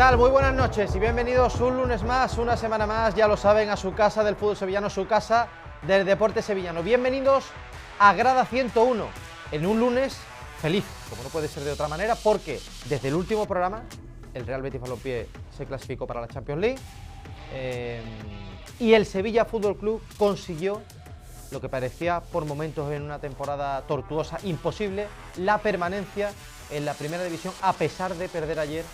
tal? Muy buenas noches y bienvenidos un lunes más, una semana más, ya lo saben, a su casa del fútbol sevillano, su casa del deporte sevillano. Bienvenidos a Grada 101, en un lunes feliz, como no puede ser de otra manera, porque desde el último programa el Real Betis Balompié se clasificó para la Champions League y el Sevilla Fútbol Club consiguió lo que parecía por momentos en una temporada tortuosa, imposible, la permanencia en la primera división, a pesar de perder ayer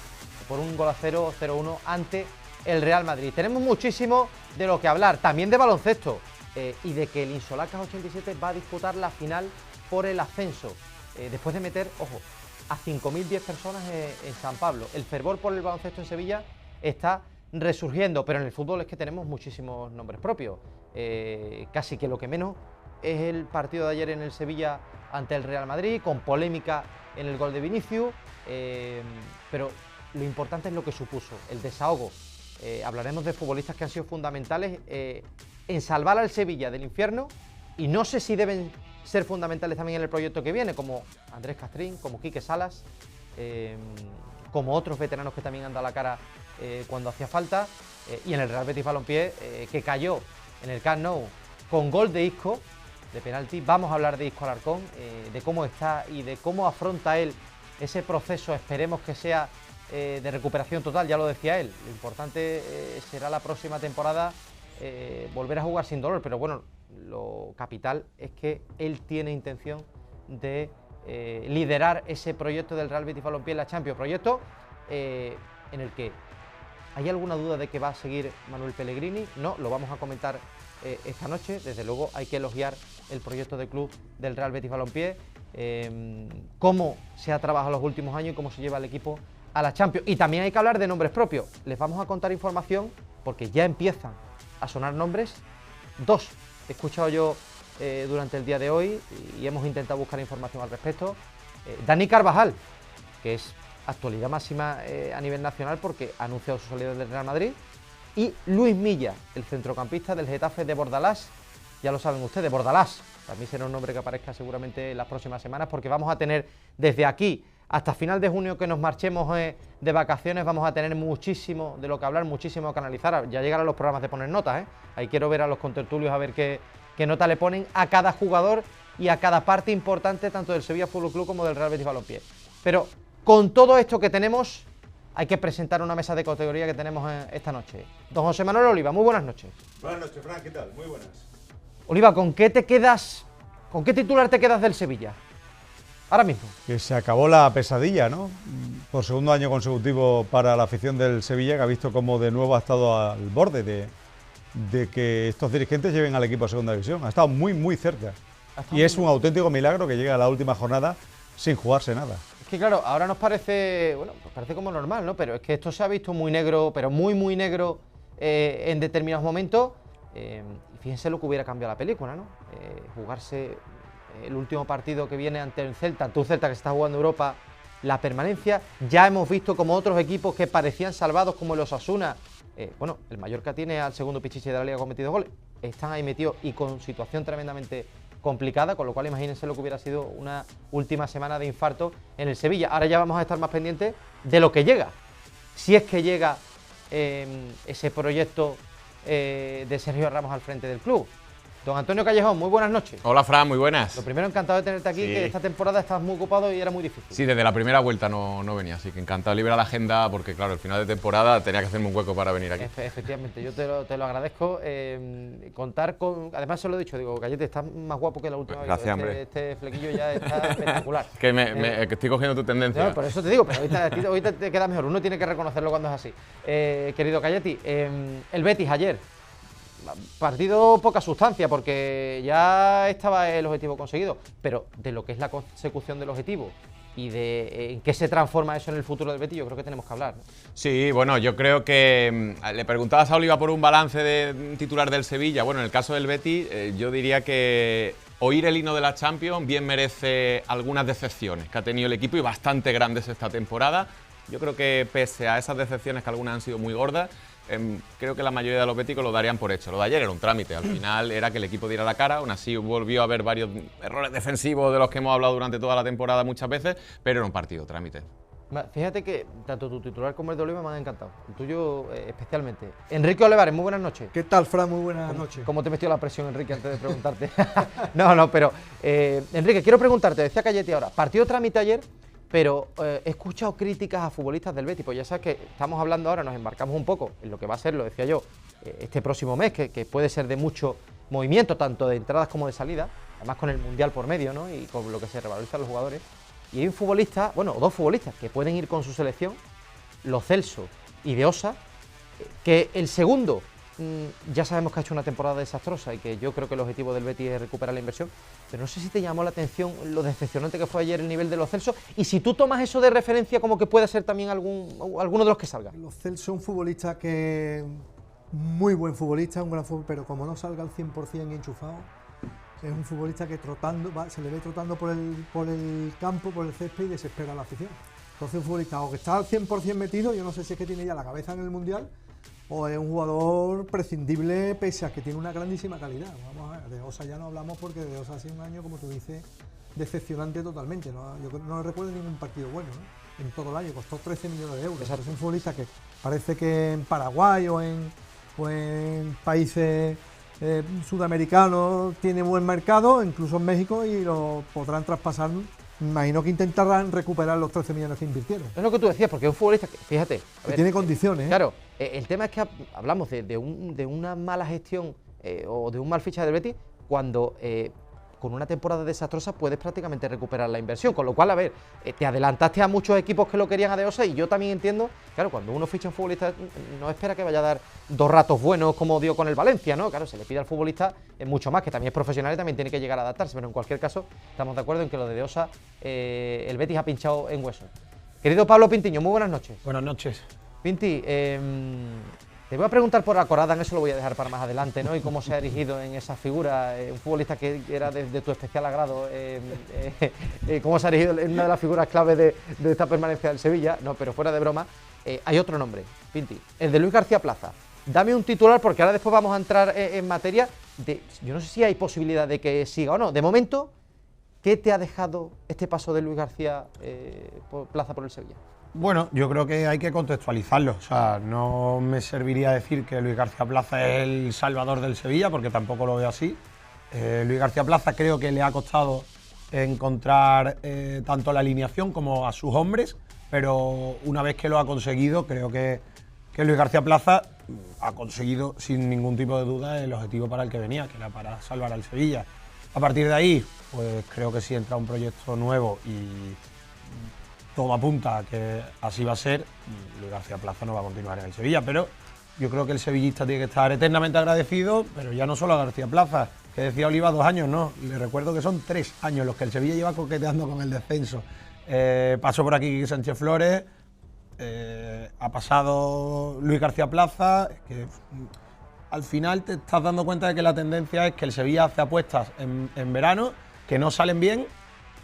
por un gol a 0, 0-1 ante el Real Madrid. Tenemos muchísimo de lo que hablar, también de baloncesto y de que el Insolacas 87 va a disputar la final por el ascenso, después de meter, ojo, a 5.010 personas en San Pablo. El fervor por el baloncesto en Sevilla está resurgiendo, pero en el fútbol es que tenemos muchísimos nombres propios. Casi que lo que menos es el partido de ayer en el Sevilla ante el Real Madrid, con polémica en el gol de Vinicius, pero lo importante es lo que supuso, el desahogo. Hablaremos de futbolistas que han sido fundamentales en salvar al Sevilla del infierno, y no sé si deben ser fundamentales también en el proyecto que viene, como Andrés Castrín, como Quique Salas, como otros veteranos que también han dado la cara cuando hacía falta, y en el Real Betis Balompié, que cayó en el Camp Nou con gol de Isco, de penalti. Vamos a hablar de Isco Alarcón, de cómo está y de cómo afronta él ese proceso, esperemos que sea de recuperación total, ya lo decía él. Lo importante será la próxima temporada volver a jugar sin dolor, pero bueno, lo capital es que él tiene intención de liderar ese proyecto del Real Betis Balompié en la Champions, proyecto en el que ¿hay alguna duda de que va a seguir Manuel Pellegrini? No, lo vamos a comentar esta noche. Desde luego hay que elogiar el proyecto de club del Real Betis Balompié, cómo se ha trabajado los últimos años y cómo se lleva el equipo a la Champions. Y también hay que hablar de nombres propios. Les vamos a contar información porque ya empiezan a sonar nombres. Dos he escuchado yo durante el día de hoy y hemos intentado buscar información al respecto. Dani Carvajal, que es actualidad máxima a nivel nacional porque ha anunciado su salida del Real Madrid, y Luis Milla, el centrocampista del Getafe de Bordalás. Ya lo saben ustedes, Bordalás también será un nombre que aparezca seguramente en las próximas semanas, porque vamos a tener desde aquí hasta final de junio que nos marchemos de vacaciones, vamos a tener muchísimo de lo que hablar, muchísimo que analizar. Ya llegarán los programas de poner notas, ahí quiero ver a los contertulios a ver qué nota le ponen a cada jugador y a cada parte importante tanto del Sevilla Fútbol Club como del Real Betis Balompié. Pero con todo esto que tenemos, hay que presentar una mesa de categoría que tenemos esta noche. Don José Manuel Oliva, muy buenas noches. Buenas noches, Fran, ¿qué tal? Muy buenas. Oliva, ¿con qué te quedas? ¿Con qué titular te quedas del Sevilla ahora mismo? Que se acabó la pesadilla, ¿no? Por segundo año consecutivo para la afición del Sevilla, que ha visto cómo de nuevo ha estado al borde de que estos dirigentes lleven al equipo a segunda división. Ha estado muy, muy cerca. Y es un auténtico milagro que llegue a la última jornada sin jugarse nada. Es que claro, ahora nos parece, bueno, pues parece como normal, ¿no? Pero es que esto se ha visto muy negro, pero muy, muy negro en determinados momentos. Y fíjense lo que hubiera cambiado la película, ¿no? Jugarse el último partido que viene ante el Celta, ante un Celta que se está jugando en Europa, la permanencia. Ya hemos visto como otros equipos que parecían salvados, como el Osasuna, bueno, el Mallorca tiene al segundo pichichi de la Liga con 22 goles, están ahí metidos y con situación tremendamente complicada, con lo cual imagínense lo que hubiera sido una última semana de infarto en el Sevilla. Ahora ya vamos a estar más pendientes de lo que llega, si es que llega ese proyecto de Sergio Ramos al frente del club. Don Antonio Callejón, muy buenas noches. Hola, Fran, muy buenas. Lo primero, encantado de tenerte aquí, sí. Que esta temporada estás muy ocupado y era muy difícil. Sí, desde la primera vuelta no venía, así que encantado de liberar la agenda porque, claro, el final de temporada tenía que hacerme un hueco para venir aquí. Efectivamente, yo te lo agradezco. Contar con... Además, se lo he dicho, digo, Gallete, estás más guapo que la última vez. Gracias, hombre. Este flequillo ya está espectacular. que estoy cogiendo tu tendencia. No, por eso te digo, pero ahorita te queda mejor. Uno tiene que reconocerlo cuando es así. Querido Galletti, el Betis ayer, partido poca sustancia porque ya estaba el objetivo conseguido, pero de lo que es la consecución del objetivo y de en qué se transforma eso en el futuro del Betis, yo creo que tenemos que hablar, ¿no? Sí, bueno, yo creo que le preguntabas a Oliva por un balance de titular del Sevilla. Bueno, en el caso del Betis, yo diría que oír el himno de la Champions bien merece algunas decepciones que ha tenido el equipo y bastante grandes esta temporada. Yo creo que pese a esas decepciones, que algunas han sido muy gordas, creo que la mayoría de los béticos lo darían por hecho. Lo de ayer era un trámite, al final era que el equipo diera la cara, aún así volvió a haber varios errores defensivos de los que hemos hablado durante toda la temporada muchas veces, pero era un partido trámite. Fíjate que tanto tu titular como el de Oliva me han encantado, el tuyo especialmente. Enrique Olivares, muy buenas noches. ¿Qué tal, Fran? Muy buenas noches. ¿Cómo te metió la presión, Enrique, antes de preguntarte? No, pero Enrique, quiero preguntarte, decía Cayeti ahora, partido trámite ayer, pero he escuchado críticas a futbolistas del Betis, pues ya sabes que estamos hablando ahora, nos embarcamos un poco en lo que va a ser, lo decía yo, este próximo mes, que puede ser de mucho movimiento, tanto de entradas como de salida, además con el Mundial por medio, ¿no? Y con lo que se revalorizan los jugadores. Y hay un futbolista, bueno, o dos futbolistas que pueden ir con su selección, Lo Celso y De Osa, que el segundo ya sabemos que ha hecho una temporada desastrosa y que yo creo que el objetivo del Betis es recuperar la inversión, pero no sé si te llamó la atención lo decepcionante que fue ayer el nivel de Lo Celso y si tú tomas eso de referencia como que puede ser también alguno de los que salga. Lo Celso es un futbolista que, muy buen futbolista, un gran futbolista, pero como no salga al 100% y enchufado, es un futbolista que trotando, se le ve trotando por el campo, por el césped y desespera a la afición. Entonces un futbolista o que está al 100% metido, yo no sé si es que tiene ya la cabeza en el Mundial, o es un jugador prescindible pese a que tiene una grandísima calidad. Vamos a ver, de Osa ya no hablamos porque de Osa ha sido un año, como tú dices, decepcionante totalmente, ¿no? Yo no recuerdo ningún partido bueno, ¿no? En todo el año, costó 13 millones de euros. Es un futbolista que parece que en Paraguay o en países sudamericanos tiene buen mercado, incluso en México, y lo podrán traspasar. Me imagino que intentarán recuperar los 13 millones que invirtieron. Es lo que tú decías, porque es un futbolista que, fíjate, que tiene condiciones. Claro, el tema es que hablamos de una mala gestión o de un mal fichaje del Betis cuando con una temporada desastrosa puedes prácticamente recuperar la inversión, con lo cual, a ver, te adelantaste a muchos equipos que lo querían a De Osa y yo también entiendo, claro, cuando uno ficha a un futbolista no espera que vaya a dar dos ratos buenos como dio con el Valencia, ¿no? Claro, se le pide al futbolista mucho más, que también es profesional y también tiene que llegar a adaptarse, pero en cualquier caso estamos de acuerdo en que lo de Osa, el Betis ha pinchado en hueso. Querido Pablo Pintiño, muy buenas noches. Buenas noches. Pinti, te voy a preguntar por Akoradan, eso lo voy a dejar para más adelante, ¿no? Y cómo se ha erigido en esa figura, un futbolista que era de tu especial agrado, cómo se ha erigido en una de las figuras clave de esta permanencia del Sevilla, no, pero fuera de broma, hay otro nombre, Pinti, el de Luis García Plaza. Dame un titular porque ahora después vamos a entrar en materia de, yo no sé si hay posibilidad de que siga o no, de momento, ¿qué te ha dejado este paso de Luis García Plaza por el Sevilla? Bueno, yo creo que hay que contextualizarlo. O sea, no me serviría decir que Luis García Plaza es el salvador del Sevilla, porque tampoco lo veo así. Luis García Plaza creo que le ha costado encontrar tanto la alineación como a sus hombres, pero una vez que lo ha conseguido, creo que Luis García Plaza ha conseguido sin ningún tipo de duda el objetivo para el que venía, que era para salvar al Sevilla. A partir de ahí, pues creo que si entra un proyecto nuevo y todo apunta a que así va a ser, Luis García Plaza no va a continuar en el Sevilla, pero yo creo que el sevillista tiene que estar eternamente agradecido, pero ya no solo a García Plaza, que decía Oliva 2 años, no, le recuerdo que son 3 años los que el Sevilla lleva coqueteando con el descenso. Pasó por aquí Sánchez Flores, ha pasado Luis García Plaza, que al final te estás dando cuenta de que la tendencia es que el Sevilla hace apuestas en verano que no salen bien,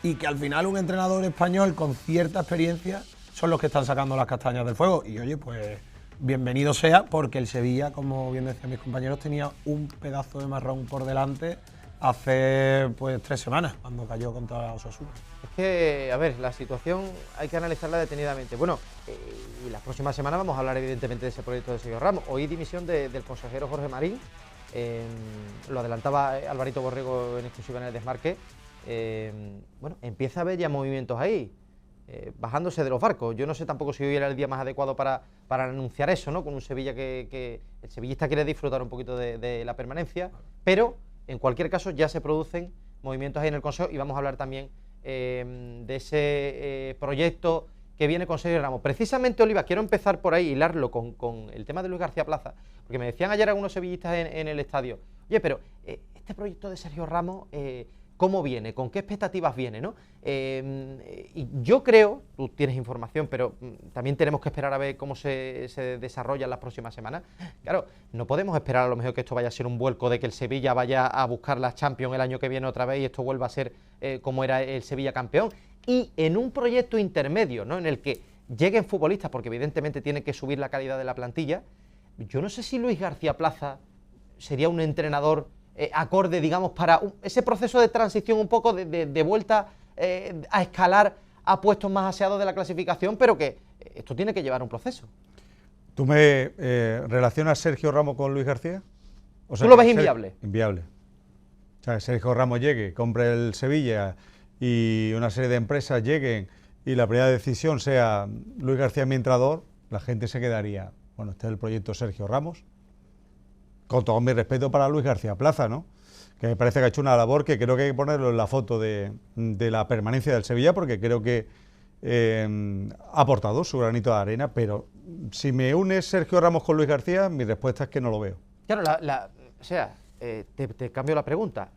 y que al final un entrenador español con cierta experiencia son los que están sacando las castañas del fuego. Y oye, pues bienvenido sea, porque el Sevilla, como bien decían mis compañeros, tenía un pedazo de marrón por delante hace pues 3 semanas, cuando cayó contra Osasuna. Es que, a ver, la situación hay que analizarla detenidamente. Bueno, y las próximas semanas vamos a hablar evidentemente de ese proyecto de Sergio Ramos. Hoy dimisión del consejero Jorge Marín, lo adelantaba Alvarito Borrego en exclusiva en el Desmarque. Bueno, empieza a haber ya movimientos ahí, bajándose de los barcos. Yo no sé tampoco si hoy era el día más adecuado para anunciar eso, ¿no? Con un Sevilla que el sevillista quiere disfrutar un poquito de la permanencia, pero en cualquier caso ya se producen movimientos ahí en el Consejo y vamos a hablar también de ese proyecto que viene con Sergio Ramos. Precisamente, Oliva, quiero empezar por ahí, hilarlo con el tema de Luis García Plaza, porque me decían ayer algunos sevillistas en el estadio, oye, pero este proyecto de Sergio Ramos, ¿cómo viene? ¿Con qué expectativas viene? ¿No? Y yo creo, tú tienes información, pero también tenemos que esperar a ver cómo se desarrolla en las próximas semanas. Claro, no podemos esperar a lo mejor que esto vaya a ser un vuelco de que el Sevilla vaya a buscar la Champions el año que viene otra vez y esto vuelva a ser como era el Sevilla campeón. Y en un proyecto intermedio, ¿no? En el que lleguen futbolistas, porque evidentemente tiene que subir la calidad de la plantilla, yo no sé si Luis García Plaza sería un entrenador acorde, digamos, para ese proceso de transición un poco de vuelta a escalar a puestos más aseados de la clasificación, pero que esto tiene que llevar un proceso. ¿Tú me relacionas Sergio Ramos con Luis García? O sea, ¿Tú lo ves que inviable? Inviable. O sea, que Sergio Ramos llegue, compre el Sevilla y una serie de empresas lleguen y la primera decisión sea Luis García mi entrenador, la gente se quedaría, bueno, este es el proyecto Sergio Ramos. Con todo mi respeto para Luis García Plaza, ¿no? Que me parece que ha hecho una labor que creo que hay que ponerlo en la foto de la permanencia del Sevilla, porque creo que ha aportado su granito de arena, pero si me une Sergio Ramos con Luis García, mi respuesta es que no lo veo. Claro, te cambio la pregunta.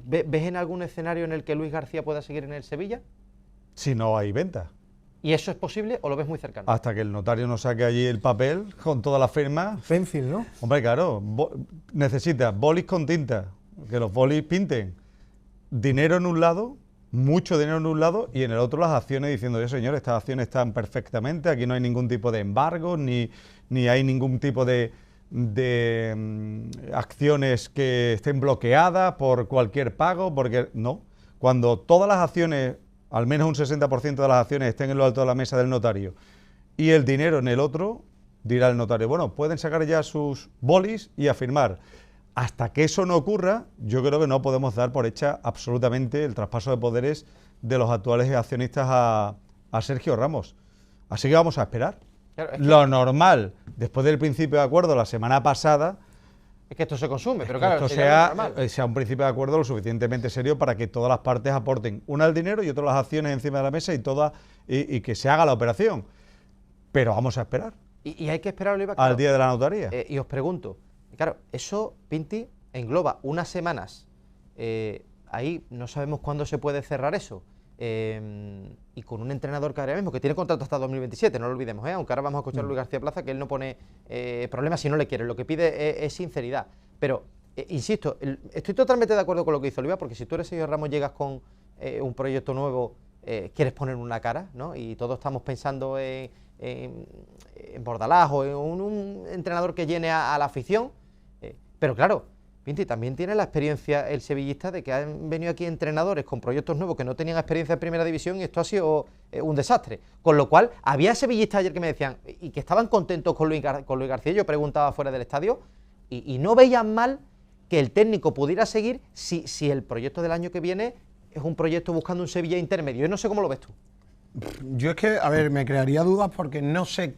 ¿Ves en algún escenario en el que Luis García pueda seguir en el Sevilla? Si no hay venta. ¿Y eso es posible o lo ves muy cercano? Hasta que el notario no saque allí el papel con todas las firmas. Pencil, ¿no? Hombre, claro, necesita bolis con tinta, que los bolis pinten. Dinero en un lado, mucho dinero en un lado, y en el otro las acciones diciendo, señor, estas acciones están perfectamente, aquí no hay ningún tipo de embargo, ni hay ningún tipo de acciones que estén bloqueadas por cualquier pago, porque no. Cuando todas las acciones, al menos un 60% de las acciones estén en lo alto de la mesa del notario y el dinero en el otro, dirá el notario, bueno, pueden sacar ya sus bolis y a firmar. Hasta que eso no ocurra, yo creo que no podemos dar por hecha absolutamente el traspaso de poderes de los actuales accionistas a Sergio Ramos. Así que vamos a esperar. Claro, es que Lo normal, después del principio de acuerdo la semana pasada, es que esto se consume, pero que claro, esto sería lo normal. sea un principio de acuerdo lo suficientemente serio para que todas las partes aporten, una el dinero y otra las acciones encima de la mesa y que se haga la operación. Pero vamos a esperar Y hay que esperar, Oliva, al día de la notaría. y os pregunto, claro, eso, Pinti, engloba unas semanas. Ahí no sabemos cuándo se puede cerrar eso. Y con un entrenador que ahora mismo, que tiene contrato hasta 2027, no lo olvidemos, aunque ahora vamos a escuchar a Luis García Plaza, que él no pone problemas si no le quiere, lo que pide es sinceridad. Pero, insisto, estoy totalmente de acuerdo con lo que dice Oliva, porque si tú eres Sergio Ramos, llegas con un proyecto nuevo, quieres poner una cara, ¿no? Y todos estamos pensando en Bordalás o en un entrenador que llene a la afición, pero claro, Pinti, también tiene la experiencia el sevillista de que han venido aquí entrenadores con proyectos nuevos que no tenían experiencia en primera división y esto ha sido un desastre. Con lo cual, había sevillistas ayer que me decían y que estaban contentos con Luis García, yo preguntaba fuera del estadio, y no veían mal que el técnico pudiera seguir si el proyecto del año que viene es un proyecto buscando un Sevilla intermedio. Yo no sé cómo lo ves tú. Yo es que, a ver, me crearía dudas porque no sé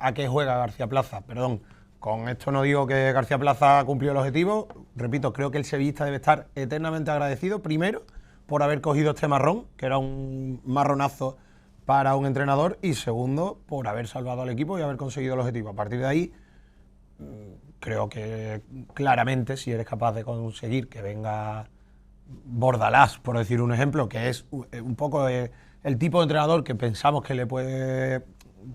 a qué juega García Plaza, perdón. Con esto no digo que García Plaza cumplió el objetivo. Repito, creo que el sevillista debe estar eternamente agradecido, primero, por haber cogido este marrón, que era un marronazo para un entrenador, y segundo, por haber salvado al equipo y haber conseguido el objetivo. A partir de ahí, creo que claramente, si eres capaz de conseguir que venga Bordalás, por decir un ejemplo, que es un poco el tipo de entrenador que pensamos que puede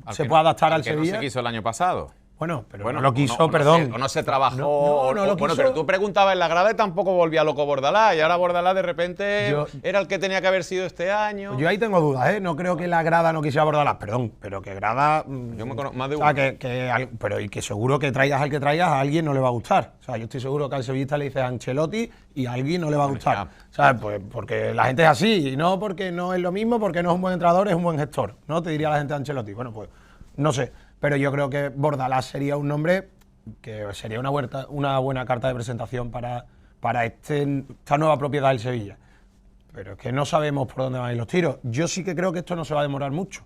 adaptar al Sevilla. No se quiso el año pasado. Bueno, pero Bueno, no lo quiso, perdón. No se trabajó. No lo bueno, quiso. pero tú preguntabas en la grada y tampoco volvía loco Bordalás. Y ahora Bordalás de repente era el que tenía que haber sido este año. Yo ahí tengo dudas, ¿eh? No creo que la grada no quisiera Bordalás, perdón, pero que grada. Yo me conozco más de o uno. sea, pero y que seguro que traigas al que traigas, a alguien no le va a gustar. O sea, yo estoy seguro que al sevillista le dice Ancelotti y a alguien no le va a gustar. O sea, pues porque la gente es así, y no porque no es lo mismo, porque no es un buen entrenador, es un buen gestor. ¿No? Te diría la gente de Ancelotti. Bueno, pues no sé. Pero yo creo que Bordalás sería un nombre que sería una buena carta de presentación para esta nueva propiedad del Sevilla. Pero es que no sabemos por dónde van a ir los tiros. Yo sí que creo que esto no se va a demorar mucho.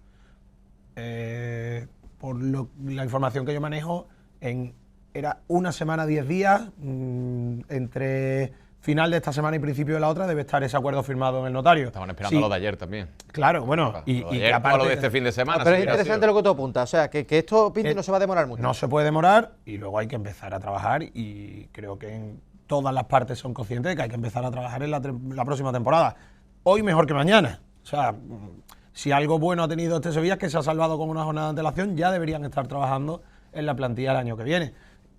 Por la información que yo manejo, era una semana, 10 días, entre final de esta semana y principio de la otra debe estar ese acuerdo firmado en el notario. Estaban esperando lo de ayer también. Claro, bueno, y que aparte lo de este fin de semana. Pero es interesante lo que tú apuntas, o sea, que esto, Pinti, no se va a demorar mucho. No se puede demorar y luego hay que empezar a trabajar, y creo que todas las partes son conscientes de que hay que empezar a trabajar en la próxima temporada. Hoy mejor que mañana. O sea, si algo bueno ha tenido este Sevilla es que se ha salvado con una jornada de antelación, ya deberían estar trabajando en la plantilla el año que viene.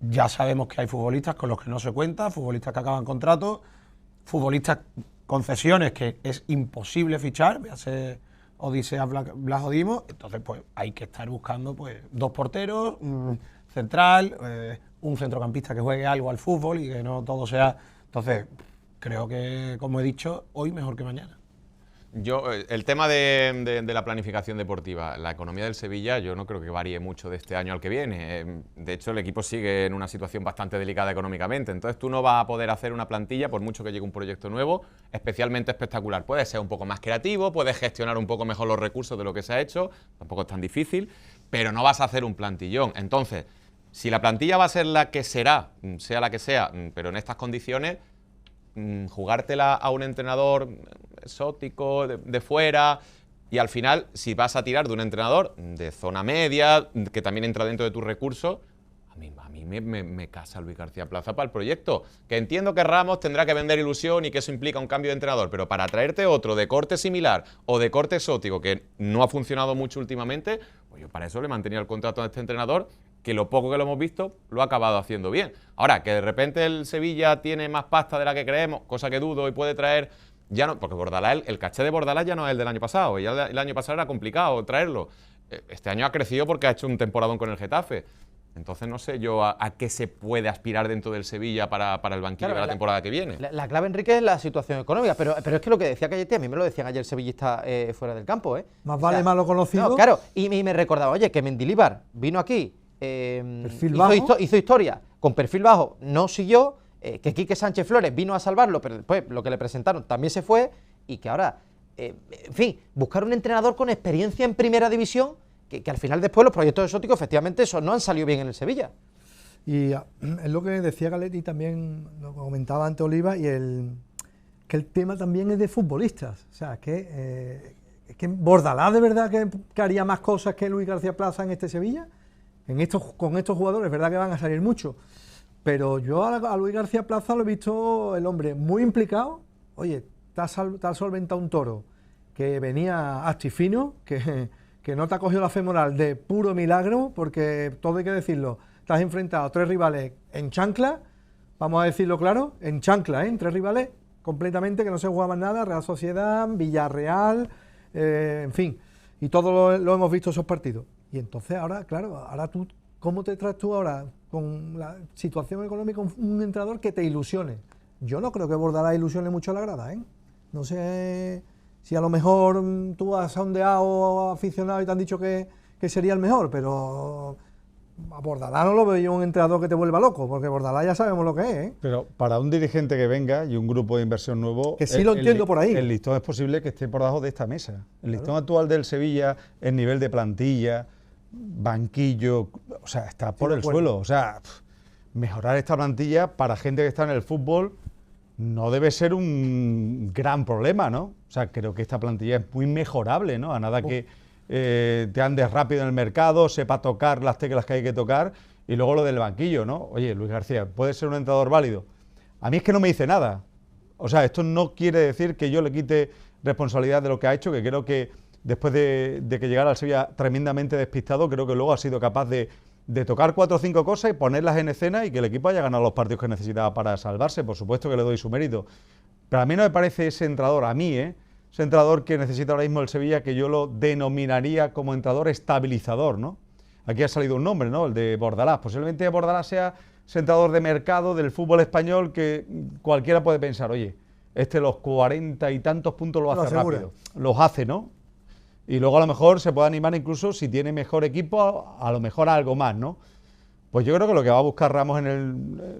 Ya sabemos que hay futbolistas con los que no se cuenta, futbolistas que acaban contratos, futbolistas concesiones que es imposible fichar, véase Odisea Blas Odimo. Entonces, pues hay que estar buscando pues 2 porteros, central, un centrocampista que juegue algo al fútbol y que no todo sea. Entonces, creo que, como he dicho, hoy mejor que mañana. El tema de la planificación deportiva, la economía del Sevilla, yo no creo que varíe mucho de este año al que viene. De hecho, el equipo sigue en una situación bastante delicada económicamente. Entonces, tú no vas a poder hacer una plantilla, por mucho que llegue un proyecto nuevo, especialmente espectacular. Puedes ser un poco más creativo, puedes gestionar un poco mejor los recursos de lo que se ha hecho, tampoco es tan difícil, pero no vas a hacer un plantillón. Entonces, si la plantilla va a ser la que será, sea la que sea, pero en estas condiciones, jugártela a un entrenador exótico, de fuera, y al final, si vas a tirar de un entrenador de zona media, que también entra dentro de tus recursos, a mí me casa Luis García Plaza para el proyecto. Que entiendo que Ramos tendrá que vender ilusión y que eso implica un cambio de entrenador, pero para traerte otro de corte similar o de corte exótico, que no ha funcionado mucho últimamente, pues yo para eso le mantenía el contrato a este entrenador, que lo poco que lo hemos visto lo ha acabado haciendo bien. Ahora, que de repente el Sevilla tiene más pasta de la que creemos, cosa que dudo, y puede traer, ya no, porque Bordalás, el caché de Bordalás ya no es el del año pasado, y ya el año pasado era complicado traerlo. Este año ha crecido porque ha hecho un temporadón con el Getafe. Entonces no sé yo a qué se puede aspirar dentro del Sevilla para el banquillo de la temporada que viene. La clave, Enrique, es la situación económica, pero es que lo que decía Cayete, a mí me lo decían ayer sevillistas fuera del campo. Más vale malo conocido. No, claro, y me recordaba, oye, que Mendilibar vino aquí, hizo historia con perfil bajo, no siguió, que Quique Sánchez Flores vino a salvarlo, pero después lo que le presentaron también se fue, y que ahora, en fin, buscar un entrenador con experiencia en primera división, que al final después los proyectos exóticos efectivamente esos no han salido bien en el Sevilla. Y es lo que decía Galetti, también lo comentaba antes Oliva, y que el tema también es de futbolistas. O sea, es que Bordalás de verdad que haría más cosas que Luis García Plaza en este Sevilla. Con estos jugadores, es verdad que van a salir mucho. Pero yo a Luis García Plaza lo he visto el hombre muy implicado. Oye, te has solventado un toro que venía astifino, que no te ha cogido la femoral de puro milagro, porque todo hay que decirlo, te has enfrentado a 3 rivales en chancla, vamos a decirlo claro, en chancla, en 3 rivales completamente que no se jugaban nada, Real Sociedad, Villarreal, en fin, y todo lo hemos visto esos partidos. Y entonces ahora, claro, ahora tú, ¿cómo te traes tú ahora con la situación económica un entrenador que te ilusione? Yo no creo que Bordalás ilusione mucho a la grada, ¿eh? No sé si a lo mejor tú has sondeado aficionado y te han dicho que sería el mejor, pero a Bordalás no lo veo yo un entrenador que te vuelva loco, porque Bordalás ya sabemos lo que es, ¿eh? Pero para un dirigente que venga y un grupo de inversión nuevo, que sí lo entiendo por ahí. El listón es posible que esté por debajo de esta mesa. El listón actual del Sevilla, el nivel de plantilla, banquillo, o sea, está por el suelo. O sea, mejorar esta plantilla para gente que está en el fútbol no debe ser un gran problema, ¿no? O sea, creo que esta plantilla es muy mejorable, ¿no? A nada que te andes rápido en el mercado, sepa tocar las teclas que hay que tocar, y luego lo del banquillo, ¿no? Oye, Luis García, ¿puede ser un entrenador válido? A mí es que no me dice nada. O sea, esto no quiere decir que yo le quite responsabilidad de lo que ha hecho, que creo que después de que llegara al Sevilla tremendamente despistado, creo que luego ha sido capaz de tocar 4 o 5 cosas y ponerlas en escena y que el equipo haya ganado los partidos que necesitaba para salvarse. Por supuesto que le doy su mérito. Pero a mí no me parece ese entrenador, ese entrenador que necesita ahora mismo el Sevilla, que yo lo denominaría como entrenador estabilizador, ¿no? Aquí ha salido un nombre, ¿no? El de Bordalás. Posiblemente Bordalás sea ese entrenador de mercado del fútbol español que cualquiera puede pensar, oye, los 40 y tantos puntos lo hace rápido. Los hace, ¿no? Y luego a lo mejor se puede animar incluso si tiene mejor equipo, a lo mejor a algo más, ¿no? Pues yo creo que lo que va a buscar Ramos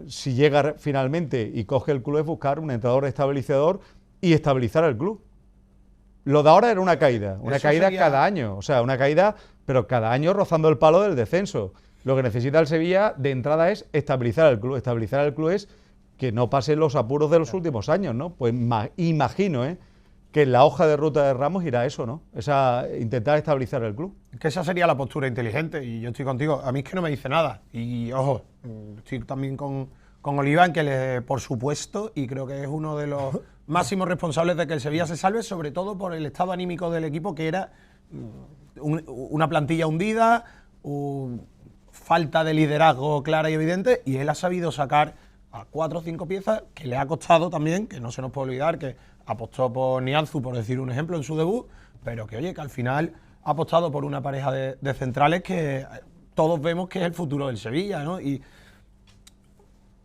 si llega finalmente y coge el club, es buscar un entrenador estabilizador y estabilizar el club. Lo de ahora era una caída cada año, o sea, una caída, pero cada año rozando el palo del descenso. Lo que necesita el Sevilla de entrada es estabilizar el club. Estabilizar el club es que no pasen los apuros de los últimos años, ¿no? Pues imagino, que en la hoja de ruta de Ramos irá eso, ¿no? Intentar estabilizar el club. Que esa sería la postura inteligente, y yo estoy contigo. A mí es que no me dice nada. Y ojo, estoy también con Oliva en que por supuesto, y creo que es uno de los máximos responsables de que el Sevilla se salve, sobre todo por el estado anímico del equipo, que era una plantilla hundida, falta de liderazgo clara y evidente, y él ha sabido sacar a 4 o 5 piezas que le ha costado también, que no se nos puede olvidar, que apostó por Nianzú, por decir un ejemplo, en su debut, pero que oye, que al final ha apostado por una pareja de centrales que todos vemos que es el futuro del Sevilla, ¿no? Y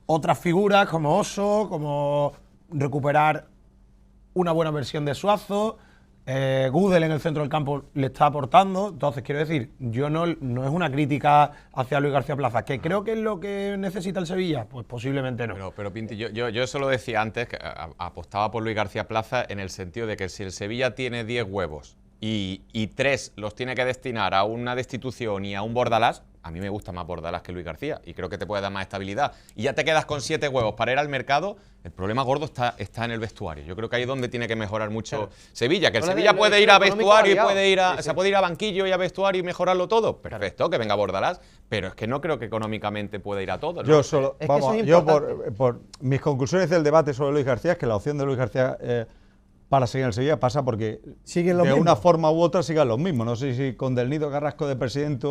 otras figuras como Oso, como recuperar una buena versión de Suazo, Gudel en el centro del campo le está aportando. Entonces, quiero decir, yo no es una crítica hacia Luis García Plaza. ¿Que creo que es lo que necesita el Sevilla? Pues posiblemente no. Pero Pinti, yo eso lo decía antes, que apostaba por Luis García Plaza en el sentido de que si el Sevilla tiene 10 huevos y 3 los tiene que destinar a una destitución y a un Bordalás, a mí me gusta más Bordalás que Luis García y creo que te puede dar más estabilidad. Y ya te quedas con 7 huevos para ir al mercado. El problema gordo está en el vestuario. Yo creo que ahí es donde tiene que mejorar mucho Sevilla. Que el Sevilla puede ir a vestuario y puede ir a, puede ir a banquillo y a vestuario y mejorarlo todo. Perfecto, que venga Bordalás. Pero es que no creo que económicamente pueda ir a todo, ¿no? Yo solo, Es que vamos, eso es yo importante. por mis conclusiones del debate sobre Luis García es que la opción de Luis García para seguir en el Sevilla pasa porque Siguen los de mismos. una forma u otra sigan los mismos. No sé si con Del Nido Carrasco de presidente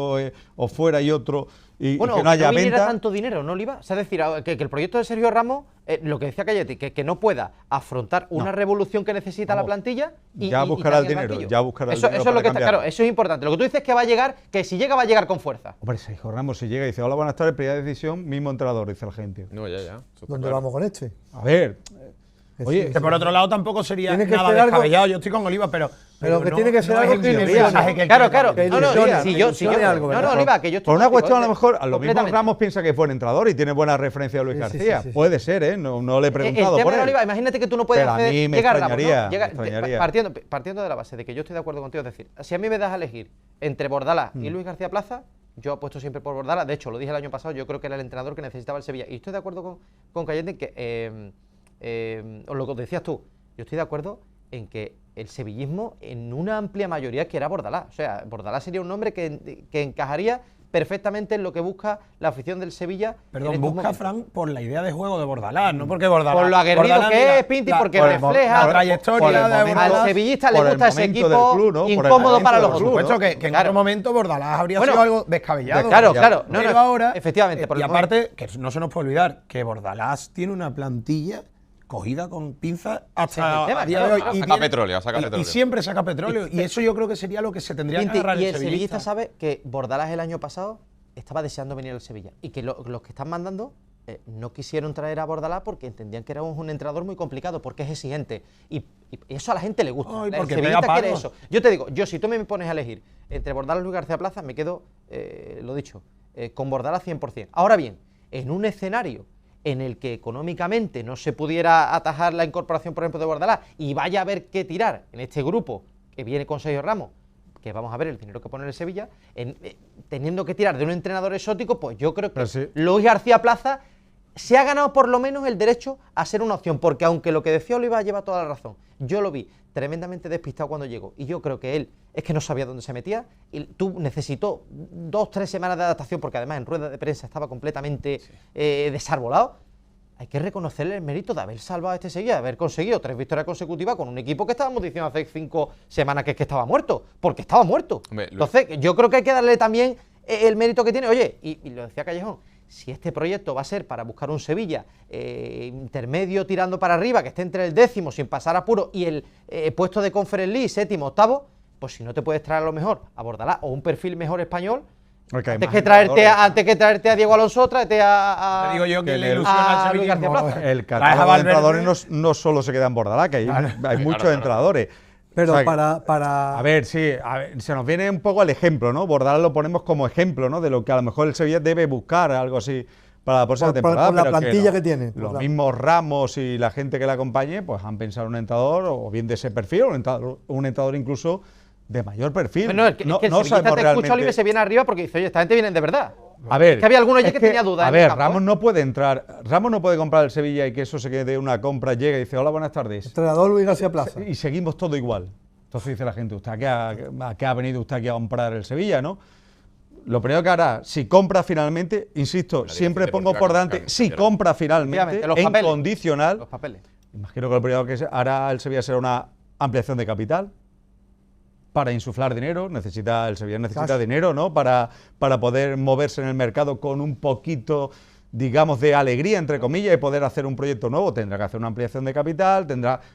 o fuera y otro y Bueno, que no haya viniera venta. tanto dinero, ¿no, Oliva? O sea, es decir, que el proyecto de Sergio Ramos, lo que decía Cayeti, que no pueda afrontar una revolución que necesita la plantilla y Ya buscará el cambie dinero, banquillo. ya buscará el Eso dinero es lo para que está cambiarlo. claro, eso es importante. Lo que tú dices es que va a llegar, que si llega va a llegar con fuerza. Hombre, Sergio Ramos si llega y dice, hola, buenas tardes, primera decisión, mismo entrenador, dice la gente. No, ya. Eso está ¿Dónde claro. vamos con este? A ver, Oye, Que por otro lado tampoco sería Tiene que nada ser algo- descabellado. Yo estoy con Oliva, pero que tiene que ser es algo el que mensaje ilusione. que él Claro, quiere claro. dar. Que No, ilusione, si que yo, ilusione algo, no, ¿verdad? Oliva, que yo estoy por una contigo, cuestión a lo mejor, a lo mismo completamente. Ramos piensa que fue el entrenador y tiene buena referencia a Luis Sí, sí, García. sí, sí. Puede ser, ¿eh? No le he El preguntado tema por de él. Oliva, imagínate que tú no puedes Pero a hacer. mí me llega Ramos, ¿no? extrañaría, Llega- me extrañaría. partiendo de la base de que yo estoy de acuerdo contigo, es decir, si a mí me das a elegir entre Bordalás y Luis García Plaza, yo apuesto siempre por Bordalás. De hecho, lo dije el año pasado, yo creo que era el entrenador que necesitaba el Sevilla. Y estoy de acuerdo con Cayeti en que, o lo que decías tú, yo estoy de acuerdo en que el sevillismo en una amplia mayoría quiera Bordalás. O sea, Bordalás sería un nombre que encajaría perfectamente en lo que busca la afición del Sevilla. en Perdón, estos busca momentos. Fran por la idea de juego de Bordalás, no porque Bordalás. Por lo aguerrido Bordalás, que mira, es, Pinti, porque por el mo- refleja la trayectoria de momento- Bordalás. al sevillista le por el gusta ese momento equipo del club, ¿no? Por el incómodo momento para los del Por club, otros. supuesto ¿no? que en Claro. otro momento Bordalás habría Bueno, sido algo descabellado. claro, claro. No, Pero no, ahora, efectivamente, por y el aparte, que no se nos puede olvidar, que Bordalás tiene una plantilla cogida con pinzas hasta el tema, a día claro, de hoy. claro. Y Saca petróleo, saca y petróleo. siempre saca petróleo. Y eso yo creo que sería lo que se tendría que Pinti, agarrar y el el sevillista. sevillista sabe que Bordalás el año pasado estaba deseando venir al Sevilla y que los que están mandando no quisieron traer a Bordalás porque entendían que era un entrenador muy complicado, porque es exigente y eso a la gente le gusta. Ay, El porque sevillista pega quiere palos. eso. Yo te digo, si tú me pones a elegir entre Bordalás y Luis García Plaza, me quedo, lo dicho, con Bordalás 100%. Ahora bien, en un escenario en el que económicamente no se pudiera atajar la incorporación, por ejemplo, de Bordalás y vaya a haber que tirar en este grupo que viene con Sergio Ramos, que vamos a ver el dinero que pone el Sevilla, teniendo que tirar de un entrenador exótico, pues yo creo que Pero sí. Luis García Plaza se ha ganado por lo menos el derecho a ser una opción, porque aunque lo que decía Oliva lleva toda la razón, yo lo vi tremendamente despistado cuando llegó y yo creo que él es que no sabía dónde se metía y necesitó 2-3 semanas de adaptación porque además en rueda de prensa estaba completamente desarbolado. Hay que reconocerle el mérito de haber salvado a este Sevilla, de haber conseguido 3 victorias consecutivas con un equipo que estábamos diciendo hace 5 semanas que estaba muerto, porque estaba muerto. Hombre, Entonces, yo creo que hay que darle también el mérito que tiene. Oye, y lo decía Callejón, si este proyecto va a ser para buscar un Sevilla intermedio tirando para arriba, que esté entre el 10º sin pasar apuro y el puesto de Conference League, 7º, 8º, pues si no te puedes traer a lo mejor a Bordalás o un perfil mejor español, Porque hay antes más que traerte a Diego Alonso, tráete a Te digo yo que que le el- ilusiona a al Luis García sevillismo. Plaza. El Traes a catálogo de Valverde. entrenadores no solo se queda en Bordalás, que hay muchos entrenadores. Pero O sea, para A ver, sí, se nos viene un poco el ejemplo, ¿no? Bordalás lo ponemos como ejemplo, ¿no? De lo que a lo mejor el Sevilla debe buscar, algo así, para la próxima temporada. por la pero plantilla no. que tiene, Los por mismos Ramos y la gente que le acompañe, pues han pensado en un entrenador, o bien de ese perfil, o un entrenador incluso de mayor perfil. Bueno, es que el sevillista sabemos te escucha, Oliver, realmente- se viene arriba porque dice, oye, esta gente viene de verdad. A ver, Es que había alguno ayer es que tenía dudas A en el ver, campo, Ramos ¿eh? no puede entrar, Ramos no puede comprar el Sevilla y que eso se quede una compra, llega y dice, hola, buenas tardes. entrenador Luis García Plaza. Y seguimos todo igual. Entonces dice la gente, ¿usted a qué ha venido usted aquí a comprar el Sevilla, no? Lo primero que hará, si compra finalmente, insisto, La siempre dirección pongo por deportiva delante, que si cambiará. compra finalmente, Efectivamente, los en papeles. condicional, Los papeles. imagino que lo primero que hará el Sevilla será una ampliación de capital para insuflar dinero, el Sevilla necesita Cash. dinero, ¿no? Para poder moverse en el mercado con un poquito, digamos, de alegría, entre comillas, y poder hacer un proyecto nuevo. Tendrá que hacer una ampliación de capital,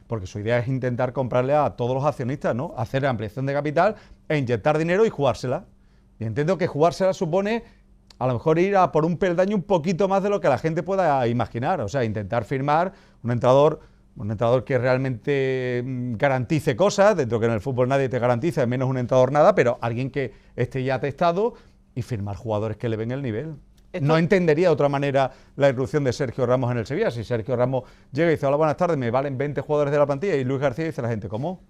porque su idea es intentar comprarle a todos los accionistas, ¿no? Hacer ampliación de capital e inyectar dinero y jugársela. Y entiendo que jugársela supone a lo mejor ir a por un peldaño un poquito más de lo que la gente pueda imaginar. O sea, intentar firmar un entrenador Un entrenador que realmente garantice cosas, dentro que en el fútbol nadie te garantiza, menos un entrenador nada, pero alguien que esté ya testado y firmar jugadores que le ven el nivel. No entendería de otra manera la irrupción de Sergio Ramos en el Sevilla. Si Sergio Ramos llega y dice, hola, buenas tardes, me valen 20 jugadores de la plantilla, y Luis García dice a la gente, ¿cómo?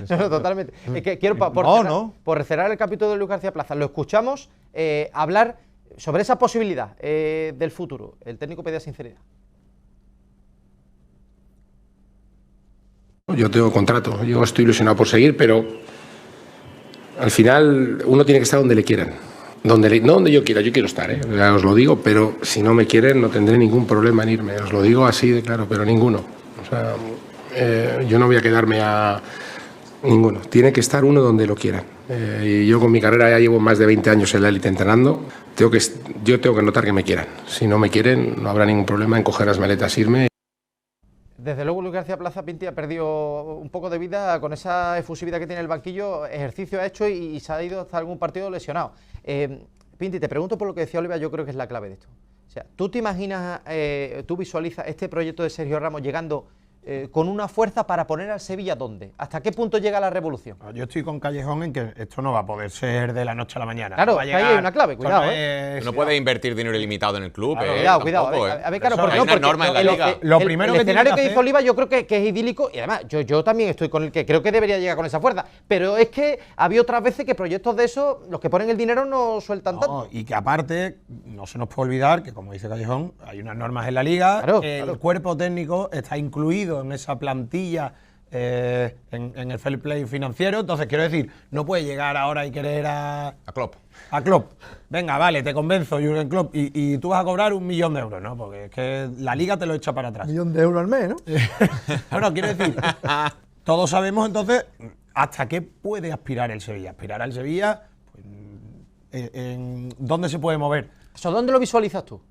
No, totalmente. Es que quiero, por cerrar el capítulo de Luis García Plaza, lo escuchamos hablar sobre esa posibilidad del futuro. El técnico pedía sinceridad. Yo tengo contrato, yo estoy ilusionado por seguir, pero al final uno tiene que estar donde le quieran. No donde yo quiera, yo quiero estar, ya os lo digo, pero si no me quieren no tendré ningún problema en irme, os lo digo así de claro, pero ninguno. O sea, yo no voy a quedarme a ninguno, tiene que estar uno donde lo quieran. Y yo con mi carrera ya llevo más de 20 años en la élite entrenando, yo tengo que notar que me quieran. Si no me quieren no habrá ningún problema en coger las maletas e irme. Desde luego Luis García Plaza, Pinti, ha perdido un poco de vida con esa efusividad que tiene el banquillo, ejercicio ha hecho y se ha ido hasta algún partido lesionado. Pinti, te pregunto por lo que decía Oliva, yo creo que es la clave de esto. O sea, ¿tú te imaginas, tú visualizas este proyecto de Sergio Ramos llegando con una fuerza para poner al Sevilla dónde? ¿Hasta qué punto llega la revolución? Yo estoy con Callejón en que esto no va a poder ser de la noche a la mañana. Claro, no va a ahí hay una clave, cuidado. No puede invertir dinero ilimitado en el club. Claro, cuidado. Tampoco, A ver, claro, Hay porque una norma en la liga. Lo primero el que tiene escenario que que dice hacer- Oliva yo creo que es idílico y además yo también estoy con el que creo que debería llegar con esa fuerza, pero es que había otras veces que proyectos de esos, los que ponen el dinero no sueltan tanto. Y que aparte, no se nos puede olvidar que, como dice Callejón, hay unas normas en la liga, Claro, que claro. el cuerpo técnico está incluido en esa plantilla, en el fair play financiero. Entonces, quiero decir, no puede llegar ahora y querer a Klopp. Klopp. Venga, vale, te convenzo, Jürgen Klopp, y tú vas a cobrar 1 millón de euros, ¿no? Porque es que la liga te lo echa para atrás. 1 millón de euros al mes, ¿no? Bueno, quiero decir, todos sabemos entonces hasta qué puede aspirar el Sevilla. Aspirar al Sevilla, pues, ¿en dónde se puede mover? ¿Eso dónde lo visualizas tú?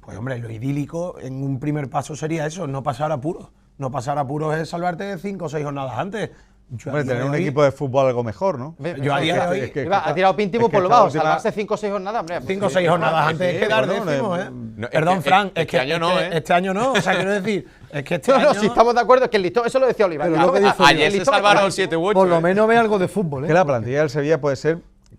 Pues hombre, lo idílico en un primer paso sería eso, no pasar apuros. No pasar apuros es salvarte 5 o 6 jornadas antes. Yo a Hombre, día tener de un hoy- equipo de fútbol algo mejor, ¿no? Yo a día de hoy- Es que Ha tirado Píntimo es que por lo esta bajo, última- salvarse 5 o 6 jornadas. Hombre, 5 o 6 jornadas antes de quedar bueno, décimos, ¿eh? no, es Perdón, que- Fran, este año no, ¿eh? Este año no, o sea, quiero decir, es que este No, año... si estamos de acuerdo, es que el listón, eso lo decía Oliva. Pero Claro, lo que dice Ayer el se listón salvaron es 7 u 8. Por lo menos ve algo de fútbol, ¿eh? Que la plantilla del Sevilla puede ser,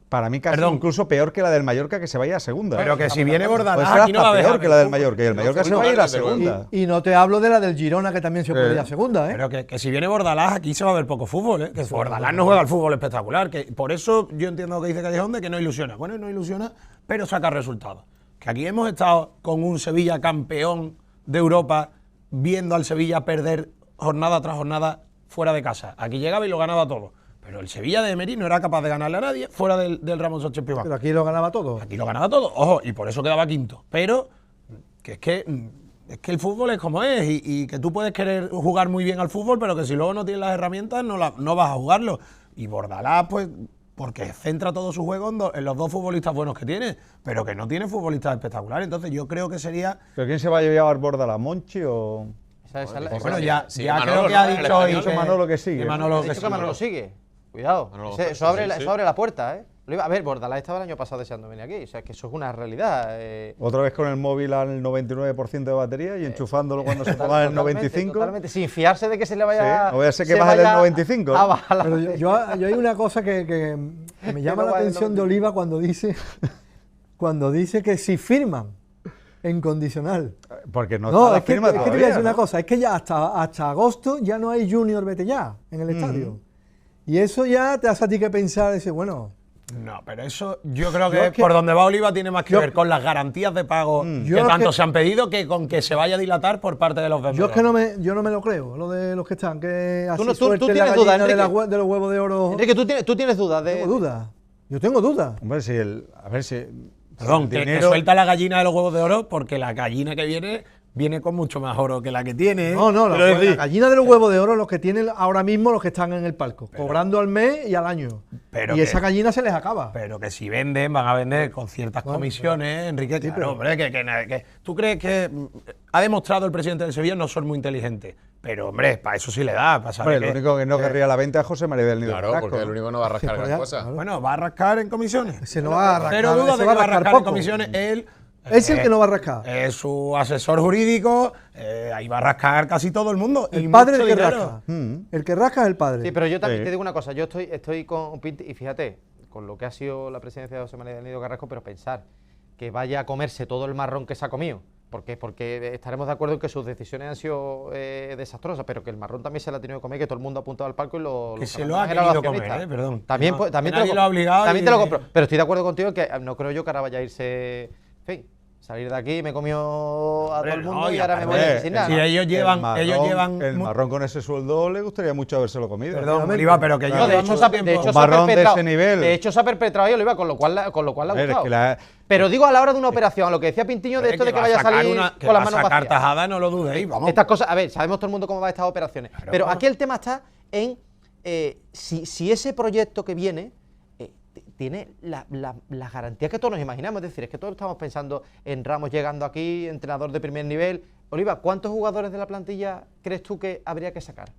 para mí, casi Perdón. incluso peor que la del Mallorca, que se vaya a segunda. Pero que si viene puede Bordalás, ser aquí no va a hasta dejar peor que la del Mallorca, y el Mallorca se no, va a ir a desde luego. segunda. Y no te hablo de la del Girona, que también se puede ir a segunda, ¿eh? Pero que si viene Bordalás, aquí se va a ver poco fútbol, ¿eh? Que Bordalás no juega al fútbol espectacular. Que por eso yo entiendo lo que dice Callejón de que no ilusiona. Bueno, no ilusiona, pero saca resultados. Que aquí hemos estado con un Sevilla campeón de Europa, viendo al Sevilla perder jornada tras jornada fuera de casa. Aquí llegaba y lo ganaba todo. Pero el Sevilla de Emery no era capaz de ganarle a nadie fuera del Ramón Sánchez Pizjuán. Pero aquí lo ganaba todo. Aquí lo ganaba todo, ojo, y por eso quedaba quinto. Pero que es que el fútbol es como es, y que tú puedes querer jugar muy bien al fútbol, pero que si luego no tienes las herramientas no vas a jugarlo. Y Bordalás, pues, porque centra todo su juego en los 2 futbolistas buenos que tiene, pero que no tiene futbolistas espectaculares. Entonces yo creo que sería... ¿Pero quién se va a llevar Bordalás, Monchi o...? Bueno, ya, sí, ya Manolo, creo que ¿no? ha El dicho hoy español. Manolo que sigue. que Manolo Ha que dicho que sigue. Manolo sigue. Cuidado. Manolo, Eso abre, sí, sí. eso abre la puerta, ¿eh? A ver, Bordalás estaba el año pasado deseando venir aquí. O sea, que eso es una realidad. Otra vez con el móvil al 99% de batería y enchuzándolo cuando se ponga el 95%. Totalmente, sin fiarse de que se le vaya... Sí, no voy a ser que se baje del vaya 95, a bajar la Pero batería. yo hay una cosa que me llama no la va el atención de Oliva cuando dice que si firman en condicional. Porque no, No, está la es que, firma es que te voy a todavía, decir una ¿no? cosa, es que ya hasta agosto ya no hay Junior Vete Ya en el estadio. Y eso ya te hace a ti que pensar, ese bueno, No, pero eso yo creo Yo que, es que- por donde va Oliva tiene más que yo- ver con las garantías de pago Yo que es tanto que- se han pedido que con que se vaya a dilatar por parte de los yo es vendedores. que yo no me lo creo, lo de los que están, que así tú suerte la tienes duda, gallina de, Enrique. de los huevos de oro. Enrique, tú tienes dudas de... Tengo dudas. Yo tengo dudas. Hombre, si a ver si... Perdón, el que dinero- suelta la gallina de los huevos de oro porque la gallina que viene con mucho más oro que la que tiene. ¿eh? No, Quiero la decir, gallina de los huevos de oro, los que tienen ahora mismo los que están en el palco, cobrando al mes y al año. pero Y que- esa gallina se les acaba. Pero que si venden, van a vender con ciertas comisiones, Enrique. Claro, pero- hombre, que ¿tú crees que ha demostrado el presidente del Sevilla no ser muy inteligente? Pero, hombre, para eso sí le da. Para saber Hombre, el único que no querría la venta es José María del Nido. Claro, Carrasco, porque el ¿no? único no va a rascar pues gran ya, cosa. claro. Bueno, va a rascar en comisiones. Ese no va a rascar, Cero dudas ese de va que a va a rascar rascar en poco. comisiones él, Es el que no va a rascar. Es su asesor jurídico, ahí va a rascar casi todo el mundo. El y padre mucho el que dinero. rasca. El que rasca es el padre. Sí, pero yo también Sí. te digo una cosa, yo estoy con Pinti, y fíjate, con lo que ha sido la presidencia de José María del Nido Carrasco, pero pensar que vaya a comerse todo el marrón que se ha comido, porque estaremos de acuerdo en que sus decisiones han sido desastrosas, pero que el marrón también se lo ha tenido que comer, que todo el mundo ha apuntado al palco y Que se lo ha eran los querido comer, accionistas. perdón. También, Que no- también que nadie te lo ha obligado también y- te lo compro, pero estoy de acuerdo contigo que no creo yo que ahora vaya a irse, en fin, salir de aquí, me comió a todo el mundo no, y y ahora me voy aparte, sin nada. si ellos llevan, El marrón con ese sueldo le gustaría mucho habérselo comido. Perdón, Oliva, pero que No, yo de hecho, se ha marrón de perpetrado- ese nivel. de hecho, se ha perpetrado ahí, Oliva, con lo cual le ha Es gustado. que la- Pero digo a la hora de una operación, a lo que decía Pintiño de esto de que vaya a salir con las manos sacar vacías. tajada, no lo dudéis, vamos. Estas cosas, a ver, sabemos todo el mundo cómo va estas operaciones. Pero aquí el tema está en si ese proyecto que viene tiene las garantías que todos nos imaginamos. Es decir, es que todos estamos pensando en Ramos llegando aquí, entrenador de primer nivel. Oliva, ¿cuántos jugadores de la plantilla crees tú que habría que sacar?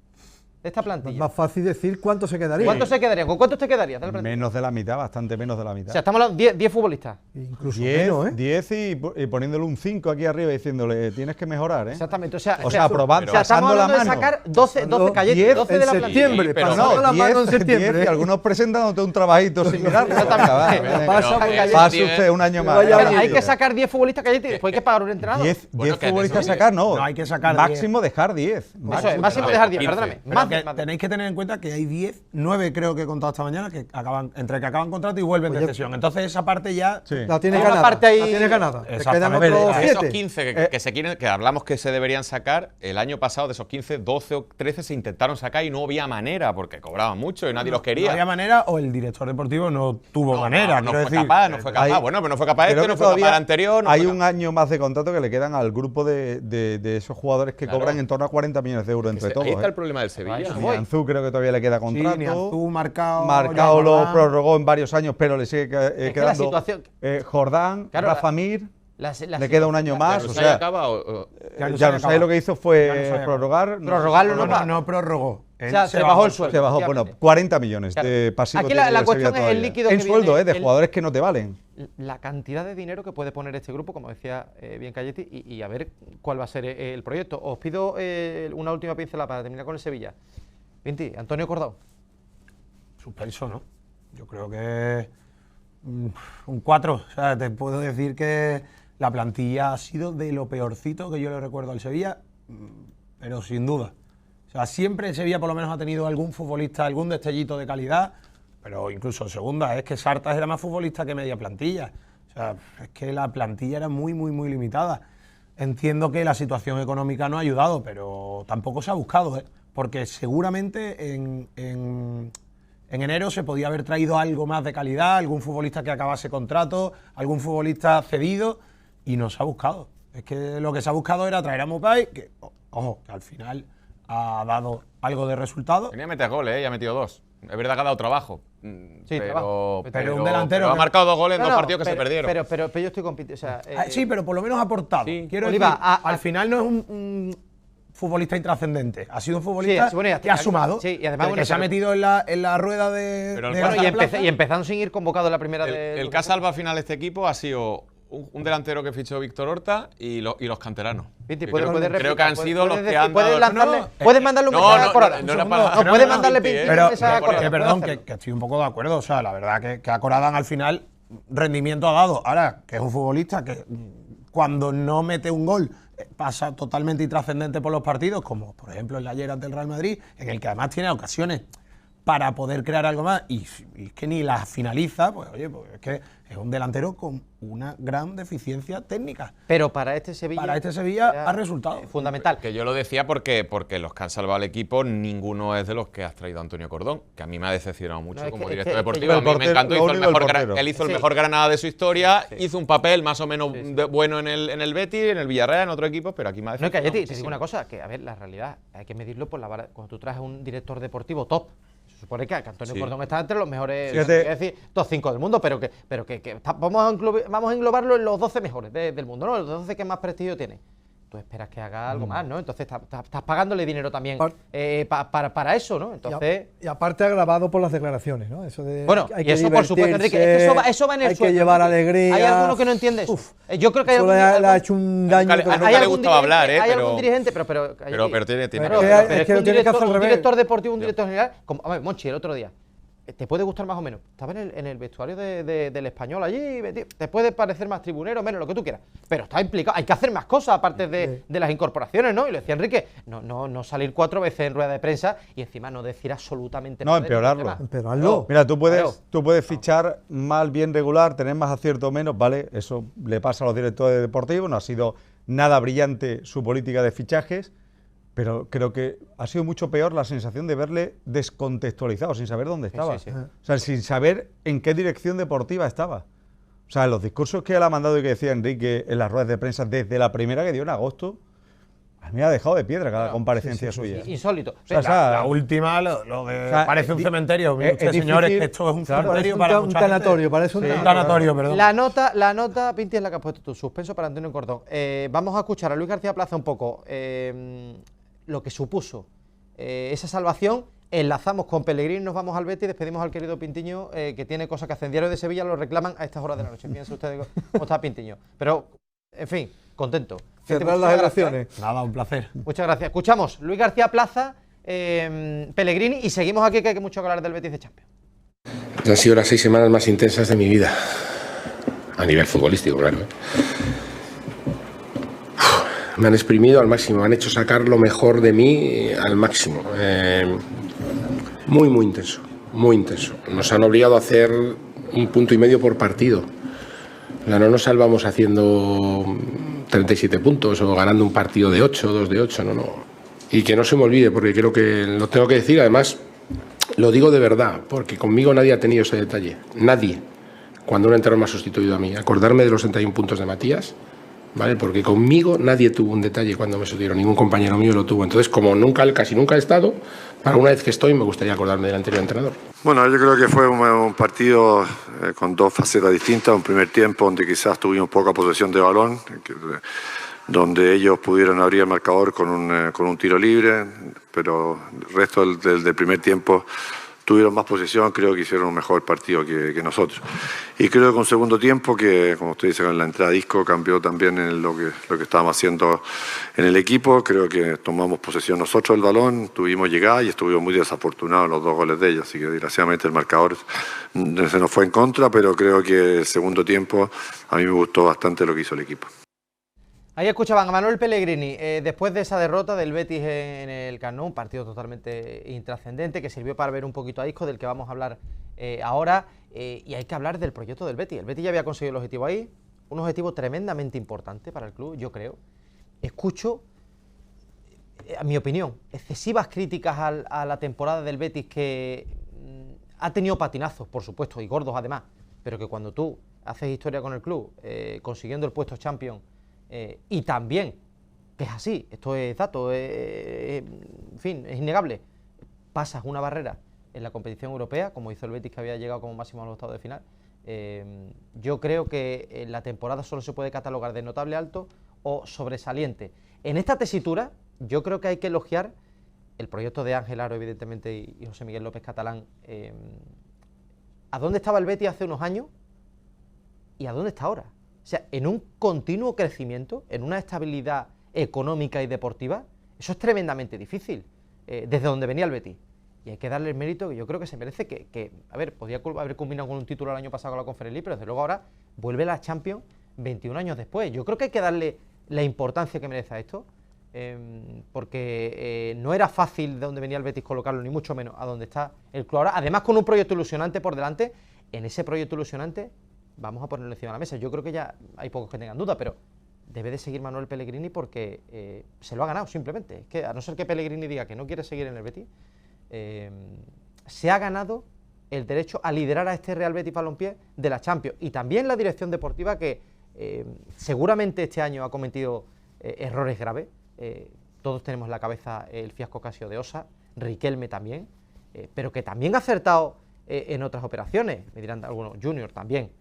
De esta Es plantilla. más fácil decir cuánto se quedaría. ¿Cuántos se quedarían? ¿Con cuántos te quedarías de la plantilla? Menos de la mitad, bastante menos de la O mitad. sea, estamos hablando de 10 futbolistas. Incluso 10, menos, ¿eh? 10 y poniéndole un 5 aquí arriba y diciéndole, tienes que mejorar, ¿eh? Exactamente. O sea, probando, o sea, estamos pasando la hablando de mano. sacar 12 calles, 10 12 de la en plantilla. septiembre, pero pasando la mano en septiembre. 10 y algunos presentándote un trabajito sin mirarlo. Exactamente. Pasa Pero, por Pase usted un año más. vaya Claro, bien. hay que sacar 10 futbolistas calles y después hay que pagar un entrenador. 10 Bueno, que futbolistas eso- sacar, no. No, hay que sacar máximo dejar 10. Eso es, máximo dejar 10, 15. perdóname. Pero Más, que más- tenéis que tener en cuenta que hay 10, 9 creo que he contado esta mañana, que acaban, entre que acaban contrato y vuelven de cesión. Entonces esa parte ya... Sí. La tienes Hay una ganada. parte ahí- La tienes ganada. Te quedan Exactamente. otros De esos 7. 15 que se quieren, que hablamos que se deberían sacar, el año pasado de esos 15, 12 o 13 se intentaron sacar y no había manera, porque cobraban mucho y nadie los No quería. había manera o el director deportivo no tuvo manera. No quiero fue decir. capaz, no fue capaz. Hay- Bueno, pero no fue capaz Creo este, que no fue capaz todavía el anterior. no hay fue un capaz. año más de contrato que le quedan al grupo de esos jugadores que Claro. cobran en torno a 40 millones de euros entre Ahí todos. está el ¿eh? problema del Sevilla. Eso Ni voy. Anzú creo que todavía le queda Sí, contrato. Nianzú, Marcao, Marcao Jan lo Jordán. prorrogó en varios años, pero le sigue que la quedando. situación- Jordán, Claro, Rafa Mir, la le queda un año más. Pero O ¿se sea, acaba o- Ya no ya se no acaba. sé lo que hizo Ya no fue se acaba. prorrogar. Prorrogarlo No, no, no, no prorrogó. O sea, se bajó el sueldo. Se bajó, efectivamente. bueno, 40 millones Claro. de pasivos. Aquí la tiene el cuestión Sevilla es el todavía. líquido en que sueldo, viene, de el- jugadores que no te valen. La cantidad de dinero que puede poner este grupo, como decía bien Calletti, y a ver cuál va a ser el proyecto. Os pido una última pincelada para terminar con el Sevilla. Vinti, Antonio Cordón. Suspenso, ¿no? Yo creo que un 4. O sea, te puedo decir que la plantilla ha sido de lo peorcito que yo le recuerdo al Sevilla, pero sin duda. O sea, siempre el Sevilla por lo menos ha tenido algún futbolista, algún destellito de calidad, pero incluso en segunda, es que Sartas era más futbolista que media plantilla. O sea, es que la plantilla era muy, muy, muy limitada. Entiendo que la situación económica no ha ayudado, pero tampoco se ha buscado, ¿eh? Porque seguramente en enero se podía haber traído algo más de calidad, algún futbolista que acabase contrato, algún futbolista cedido, y no se ha buscado. Es que lo que se ha buscado era traer a Mopay, que, ojo, que al final ha dado algo de resultado. Venía a meter goles, ya ha metido 2. Es verdad que ha dado trabajo. trabajo. Pero un delantero pero ha que- marcado 2 goles en No, 2 no, partidos que se perdieron. Pero yo estoy compitiendo. O sea, Sí, pero por lo menos ha aportado. Sí. Quiero Oliva, decir, al final no es un futbolista intrascendente. Ha sido un futbolista Sí, bueno, y hasta- que ha sumado, sí, y además, que bueno, se ha pero- metido en la rueda de. Pero el de Barça la y, plaza. y empezando sin ir convocado en la primera de. El que ha salvado al final este equipo ha sido un delantero que fichó Víctor Horta y los canteranos. Vinti, Que puedes creo replicar, que han puedes- sido los puedes que han puedes dado. lanzarle, No, puedes mandarle un mensaje a Corada. no era para- No, puedes mandarle Vinti, un Pero, mensaje a Corada. perdón, puedes hacerlo. que estoy un poco de acuerdo. O sea, la verdad que a Corada al final rendimiento ha dado. Ahora, que es un futbolista que cuando no mete un gol pasa totalmente intrascendente por los partidos, como por ejemplo el de ayer ante el Real Madrid, en el que además tiene ocasiones para poder crear algo más y es que ni las finaliza, pues oye, pues es que es un delantero con una gran deficiencia técnica. Pero para este Sevilla. Para este Sevilla era, ha resultado. Fundamental. Que yo lo decía porque los que han salvado al equipo, ninguno es de los que has traído a Antonio Cordón, que a mí me ha decepcionado mucho No, es como que- director es que- deportivo. el A mí me portero- encantó, lo hizo el único, el mejor, portero. él hizo el Sí. mejor Granada de su historia, Sí. hizo un papel más o menos Sí, sí. bueno en el Betis, en el Villarreal, en otro equipo, pero aquí me ha No, decepcionado Calletti, te digo muchísimo. una cosa, que a ver, la realidad hay que medirlo por la vara. Cuando tú traes a un director deportivo top, se supone que Antonio Sí. Cordón está entre los mejores, Fíjate. es decir, top 5 del mundo, pero que vamos a englobarlo en los 12 mejores del mundo, ¿no? Los 12 que más prestigio tiene. tú esperas que haga algo más, ¿no? Entonces estás pagándole dinero también para eso, ¿no? Entonces... Y aparte agravado por las declaraciones, ¿no? Eso de bueno, y eso por supuesto, Enrique, eso va en el hay sueldo, que llevar Enrique. alegría. Hay alguno que no entiende eso. Yo creo que hay Eso le ha hecho un daño. Nunca le gustaba hablar, hay algún dirigente, pero tiene es que lo tiene que hacer al un revés. director deportivo, un director general, como, a ver, Monchi, el otro día, te puede gustar más o menos. Estaba en el vestuario del Español allí, te puede parecer más tribunero, menos, lo que tú quieras. Pero está implicado, hay que hacer más cosas aparte de las incorporaciones, ¿no? Y lo decía Enrique, no salir 4 veces en rueda de prensa y encima no decir absolutamente no, nada. Empeorarlo. Mira, tú puedes fichar mal, bien, regular, tener más acierto o menos, ¿vale? Eso le pasa a los directores deportivos, no ha sido nada brillante su política de fichajes. Pero creo que ha sido mucho peor la sensación de verle descontextualizado, sin saber dónde estaba. Sí. O sea, sin saber en qué dirección deportiva estaba. O sea, los discursos que él ha mandado y que decía Enrique en las ruedas de prensa desde la primera que dio en agosto, a mí me ha dejado de piedra cada comparecencia suya. Insólito. O sea, la última, lo de parece un cementerio. Señores, que esto es un cementerio para un tanatorio, parece un tanatorio, perdón. La nota, Pinti, es la que has puesto tú, suspenso para Antonio Cordón. Vamos a escuchar a Luis García Plaza un poco lo que supuso esa salvación. Enlazamos con Pellegrini, nos vamos al Betis, despedimos al querido Pintiño, que tiene cosas que hacer. Diario de Sevilla lo reclaman a estas horas de la noche. Fíjense ustedes cómo está Pintiño. Pero, en fin, contento. Cerrar las elecciones. Nada, un placer. Muchas gracias. Escuchamos Luis García Plaza, Pellegrini, y seguimos aquí, que hay mucho que hablar del Betis de Champions. Han sido las 6 semanas más intensas de mi vida. A nivel futbolístico, claro. Me han exprimido al máximo, me han hecho sacar lo mejor de mí al máximo. Muy intenso, muy intenso. Nos han obligado a hacer 1,5 puntos por partido. No nos salvamos haciendo 37 puntos o ganando un partido de 8, 2 de 8, no. Y que no se me olvide, porque creo que lo tengo que decir, además lo digo de verdad, porque conmigo nadie ha tenido ese detalle. Nadie. Cuando un entrenador me ha sustituido a mí. Acordarme de los 31 puntos de Matías, ¿vale? Porque conmigo nadie tuvo un detalle cuando me sustituyeron, ningún compañero mío lo tuvo. Entonces, como casi nunca he estado, para una vez que estoy me gustaría acordarme del anterior entrenador. Bueno, yo creo que fue un partido con 2 facetas distintas. Un primer tiempo donde quizás tuvimos poca posesión de balón, donde ellos pudieron abrir el marcador con un tiro libre, pero el resto del primer tiempo tuvieron más posesión, creo que hicieron un mejor partido que nosotros. Y creo que un segundo tiempo que, como usted dice, con la entrada de Isco cambió también en lo que estábamos haciendo en el equipo. Creo que tomamos posesión nosotros del balón, tuvimos llegada y estuvimos muy desafortunados los 2 goles de ellos. Así que desgraciadamente el marcador se nos fue en contra, pero creo que el segundo tiempo a mí me gustó bastante lo que hizo el equipo. Ahí escuchaban a Manuel Pellegrini, después de esa derrota del Betis en el Camp Nou, un partido totalmente intrascendente que sirvió para ver un poquito a Isco, del que vamos a hablar ahora, y hay que hablar del proyecto del Betis. El Betis ya había conseguido el objetivo ahí, un objetivo tremendamente importante para el club, yo creo. Escucho, a mi opinión, excesivas críticas a la temporada del Betis, que ha tenido patinazos, por supuesto, y gordos además, pero que cuando tú haces historia con el club, consiguiendo el puesto Champions, y también, que es así, esto es dato, en fin, es innegable, pasas una barrera en la competición europea, como hizo el Betis, que había llegado como máximo a los octavos de final. Yo creo que la temporada solo se puede catalogar de notable alto o sobresaliente. En esta tesitura, yo creo que hay que elogiar el proyecto de Ángel Aro, evidentemente, y José Miguel López Catalán. ¿A dónde estaba el Betis hace unos años y a dónde está ahora? O sea, en un continuo crecimiento, en una estabilidad económica y deportiva, eso es tremendamente difícil, desde donde venía el Betis. Y hay que darle el mérito que yo creo que se merece, a ver, podía haber combinado con un título el año pasado con la Conference League, pero desde luego ahora vuelve la Champions 21 años después. Yo creo que hay que darle la importancia que merece a esto, porque no era fácil de donde venía el Betis colocarlo, ni mucho menos a donde está el club ahora. Además, con un proyecto ilusionante por delante. En ese proyecto ilusionante vamos a ponerlo encima de la mesa. Yo creo que ya hay pocos que tengan duda, pero debe de seguir Manuel Pellegrini porque se lo ha ganado simplemente. Es que a no ser que Pellegrini diga que no quiere seguir en el Betis, se ha ganado el derecho a liderar a este Real Betis Balompié de la Champions. Y también la dirección deportiva, que seguramente este año ha cometido errores graves. Todos tenemos en la cabeza el fiasco Casio de Osa, Riquelme también, pero que también ha acertado en otras operaciones. Me dirán algunos, Junior también.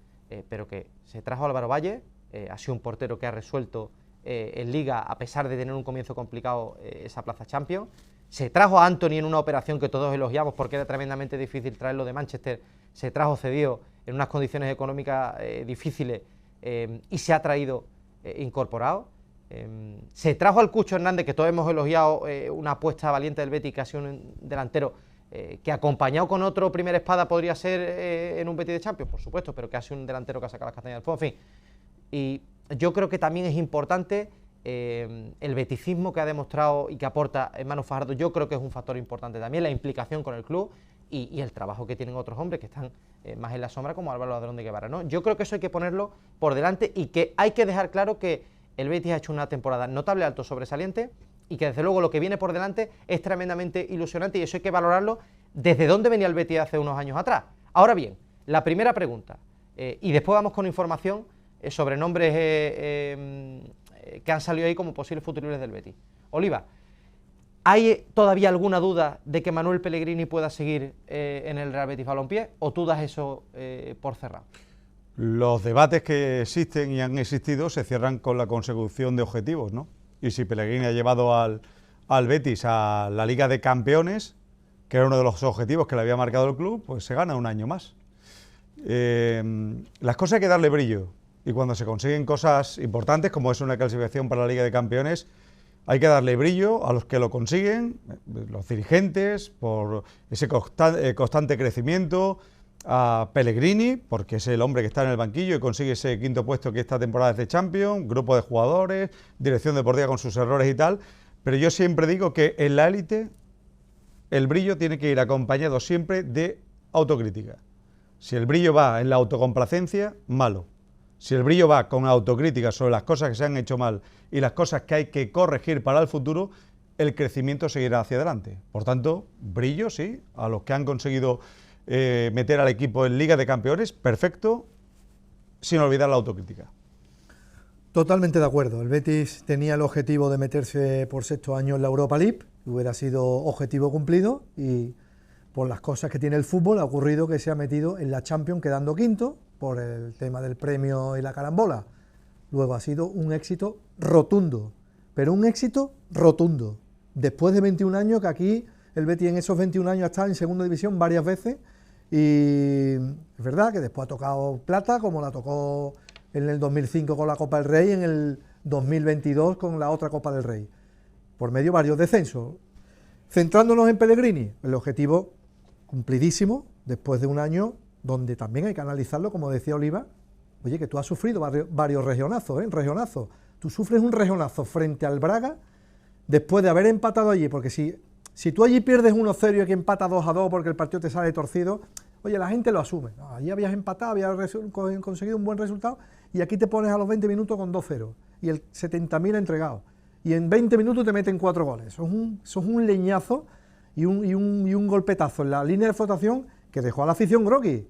Pero que se trajo a Álvaro Valle, ha sido un portero que ha resuelto en Liga, a pesar de tener un comienzo complicado esa plaza Champions. Se trajo a Antony en una operación que todos elogiamos porque era tremendamente difícil traerlo de Manchester, se trajo cedido en unas condiciones económicas difíciles y se ha traído incorporado. Se trajo al Cucho Hernández, que todos hemos elogiado, una apuesta valiente del Betis, que ha sido un delantero que acompañado con otro primera espada podría ser en un Betis de Champions, por supuesto, pero que ha sido un delantero que ha sacado las castañas del fuego, en fin. Y yo creo que también es importante el beticismo que ha demostrado y que aporta Manu Fajardo. Yo creo que es un factor importante también, la implicación con el club y el trabajo que tienen otros hombres que están más en la sombra, como Álvaro Ladrón de Guevara, ¿no? Yo creo que eso hay que ponerlo por delante y que hay que dejar claro que el Betis ha hecho una temporada notable, alto, sobresaliente, y que desde luego lo que viene por delante es tremendamente ilusionante, y eso hay que valorarlo desde dónde venía el Betis hace unos años atrás. Ahora bien, la primera pregunta, y después vamos con información sobre nombres que han salido ahí como posibles futuros del Betis. Oliva, ¿hay todavía alguna duda de que Manuel Pellegrini pueda seguir en el Real Betis Balompié, o tú das eso por cerrado? Los debates que existen y han existido se cierran con la consecución de objetivos, ¿no? Y si Pellegrini ha llevado al Betis a la Liga de Campeones, que era uno de los objetivos que le había marcado el club, pues se gana un año más. Las cosas hay que darle brillo, y cuando se consiguen cosas importantes, como es una clasificación para la Liga de Campeones, hay que darle brillo a los que lo consiguen, los dirigentes, por ese constante crecimiento, a Pellegrini, porque es el hombre que está en el banquillo y consigue ese quinto puesto que esta temporada es de Champions, grupo de jugadores, dirección deportiva con sus errores y tal, pero yo siempre digo que en la élite el brillo tiene que ir acompañado siempre de autocrítica. Si el brillo va en la autocomplacencia, malo. Si el brillo va con autocrítica sobre las cosas que se han hecho mal y las cosas que hay que corregir para el futuro, el crecimiento seguirá hacia adelante. Por tanto, brillo, sí, a los que han conseguido meter al equipo en Liga de Campeones, perfecto, sin olvidar la autocrítica. Totalmente de acuerdo. El Betis tenía el objetivo de meterse por sexto año en la Europa League, hubiera sido objetivo cumplido, y por las cosas que tiene el fútbol ha ocurrido que se ha metido en la Champions quedando quinto por el tema del premio y la carambola. Luego ha sido un éxito rotundo, pero un éxito rotundo. Después de 21 años, que aquí el Betis en esos 21 años ha estado en segunda división varias veces, y es verdad que después ha tocado plata, como la tocó en el 2005 con la Copa del Rey, en el 2022 con la otra Copa del Rey, por medio de varios descensos. Centrándonos en Pellegrini, el objetivo cumplidísimo, después de un año donde también hay que analizarlo, como decía Oliva, oye, que tú has sufrido varios regionazos, tú sufres un regionazo frente al Braga, después de haber empatado allí, porque si tú allí pierdes 1-0 y aquí empatas 2-2 porque el partido te sale torcido, oye, la gente lo asume, ¿no? Allí habías empatado, habías conseguido un buen resultado, y aquí te pones a los 20 minutos con 2-0, y el 70.000 entregado, y en 20 minutos te meten 4 goles. Eso es un leñazo y un golpetazo en la línea de flotación que dejó a la afición grogui,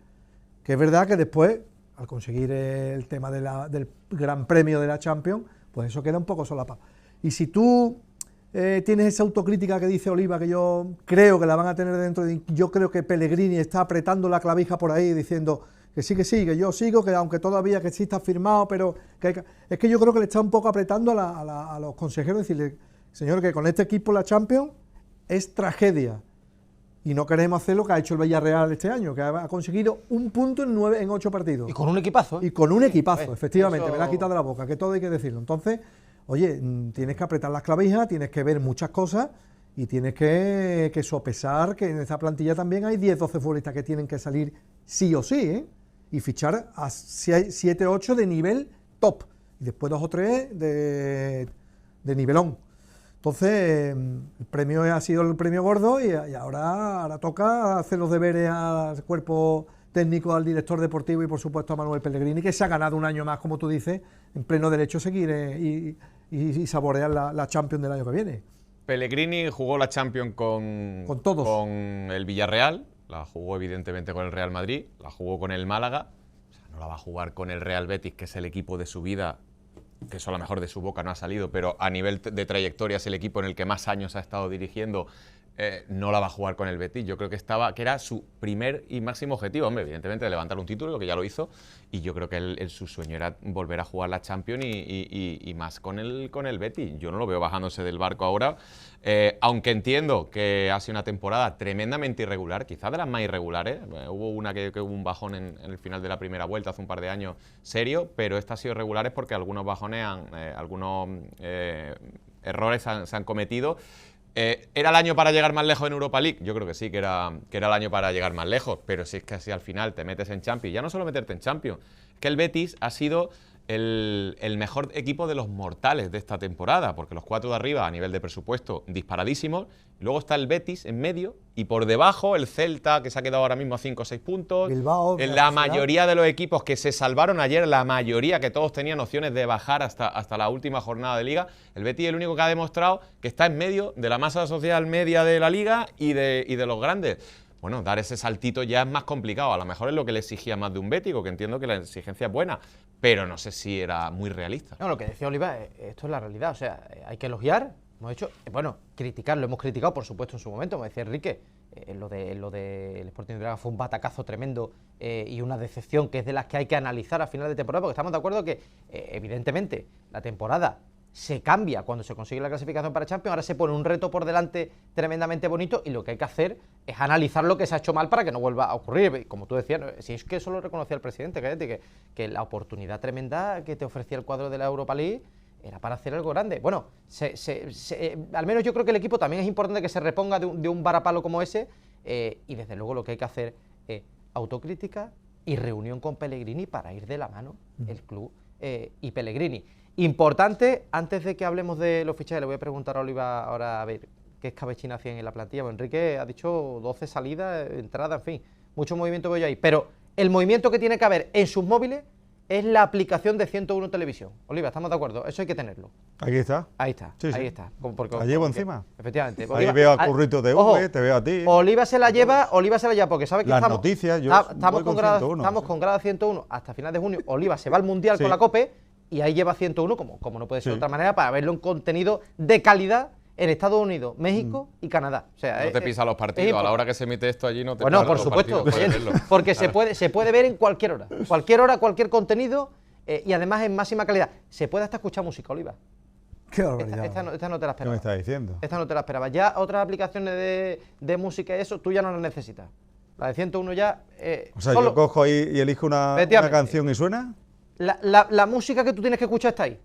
que es verdad que después, al conseguir el tema del Gran Premio de la Champions, pues eso queda un poco solapado. Y si tú tienes esa autocrítica que dice Oliva, que yo creo que la van a tener dentro de... Yo creo que Pellegrini está apretando la clavija por ahí diciendo que sí, que yo sigo, que aunque todavía que sí está firmado, pero... es que yo creo que le está un poco apretando a los consejeros, decirle, señor, que con este equipo la Champions es tragedia. Y no queremos hacer lo que ha hecho el Villarreal este año, que ha conseguido un punto en 8 partidos. Y con un equipazo. Y con un equipazo, efectivamente, me la ha quitado de la boca, que todo hay que decirlo. Entonces, oye, tienes que apretar las clavijas, tienes que ver muchas cosas y tienes que sopesar que en esta plantilla también hay 10-12 futbolistas que tienen que salir sí o sí, ¿eh? Y fichar a 7-8 de nivel top, y después 2 o 3 de nivelón. Entonces, el premio ha sido el premio gordo y ahora toca hacer los deberes al cuerpo técnico, al director deportivo y por supuesto a Manuel Pellegrini, que se ha ganado un año más, como tú dices, en pleno derecho a seguir y saborear la Champions del año que viene. Pellegrini jugó la Champions con todos. Con el Villarreal, la jugó evidentemente con el Real Madrid, la jugó con el Málaga, o sea, no la va a jugar con el Real Betis, que es el equipo de su vida, que eso a lo mejor de su boca no ha salido, pero a nivel de trayectoria es el equipo en el que más años ha estado dirigiendo no la va a jugar con el Betis. Yo creo que era su primer y máximo objetivo. Hombre, evidentemente, de levantar un título, que ya lo hizo, y yo creo que su sueño era volver a jugar la Champions y más con el Betis. Yo no lo veo bajándose del barco ahora, aunque entiendo que ha sido una temporada tremendamente irregular, quizás de las más irregulares. Hubo una que hubo un bajón en el final de la primera vuelta hace un par de años, serio, pero esta ha sido irregular porque algunos bajones, algunos errores se han cometido. ¿Era el año para llegar más lejos en Europa League? Yo creo que sí, que era el año para llegar más lejos, pero si es que así al final te metes en Champions, ya no solo meterte en Champions, es que el Betis ha sido el mejor equipo de los mortales de esta temporada, porque los 4 de arriba a nivel de presupuesto disparadísimos, luego está el Betis en medio y por debajo el Celta, que se ha quedado ahora mismo a 5 o 6 puntos, Bilbao, la mayoría de los equipos que se salvaron ayer, la mayoría que todos tenían opciones de bajar hasta la última jornada de Liga. El Betis es el único que ha demostrado que está en medio de la masa social media de la Liga y de los grandes. Bueno, dar ese saltito ya es más complicado. A lo mejor es lo que le exigía más de un bético, que entiendo que la exigencia es buena, pero no sé si era muy realista. No, lo que decía Oliva, esto es la realidad. O sea, hay que elogiar, hemos hecho, bueno, criticar, lo hemos criticado, por supuesto, en su momento, como decía Enrique. Lo del Sporting de Braga fue un batacazo tremendo y una decepción que es de las que hay que analizar a final de temporada, porque estamos de acuerdo que, evidentemente, la temporada se cambia cuando se consigue la clasificación para Champions, ahora se pone un reto por delante tremendamente bonito y lo que hay que hacer es analizar lo que se ha hecho mal para que no vuelva a ocurrir. Como tú decías, si es que eso lo reconocía el presidente, que la oportunidad tremenda que te ofrecía el cuadro de la Europa League era para hacer algo grande. Bueno, al menos yo creo que el equipo también es importante que se reponga de un varapalo como ese y desde luego lo que hay que hacer es autocrítica y reunión con Pellegrini para ir de la mano el club y Pellegrini. Importante, antes de que hablemos de los fichajes, le voy a preguntar a Oliva ahora a ver qué escabechina hacían en la plantilla. Bueno, Enrique ha dicho 12 salidas, entradas, en fin, mucho movimiento veo yo ahí. Pero el movimiento que tiene que haber en sus móviles es la aplicación de 101 Televisión. Oliva, ¿estamos de acuerdo? Eso hay que tenerlo. Aquí está. Ahí está, sí, ahí sí. está. La llevo encima. Efectivamente. Ahí Oliva, veo a Currito TV, ojo, te veo a ti. Oliva se la lleva porque sabe que las estamos, noticias, yo estamos voy con grada 101 hasta final de junio. Oliva se va al Mundial con la COPE y ahí lleva 101, como no puede ser de otra manera, para verlo en contenido de calidad en Estados Unidos, México y Canadá. O sea, no te pisa los partidos, a la hora que se emite esto allí no te Bueno, por supuesto, porque se puede ver en cualquier hora, cualquier contenido y además en máxima calidad. Se puede hasta escuchar música, Oliva. Qué barbaridad. Esta no te la esperaba. ¿Qué me estás diciendo? Esta no te la esperaba. Ya otras aplicaciones de música y eso, tú ya no las necesitas. La de 101 ya... o sea, yo cojo ahí y elijo una canción y suena... La música que tú tienes que escuchar está ahí.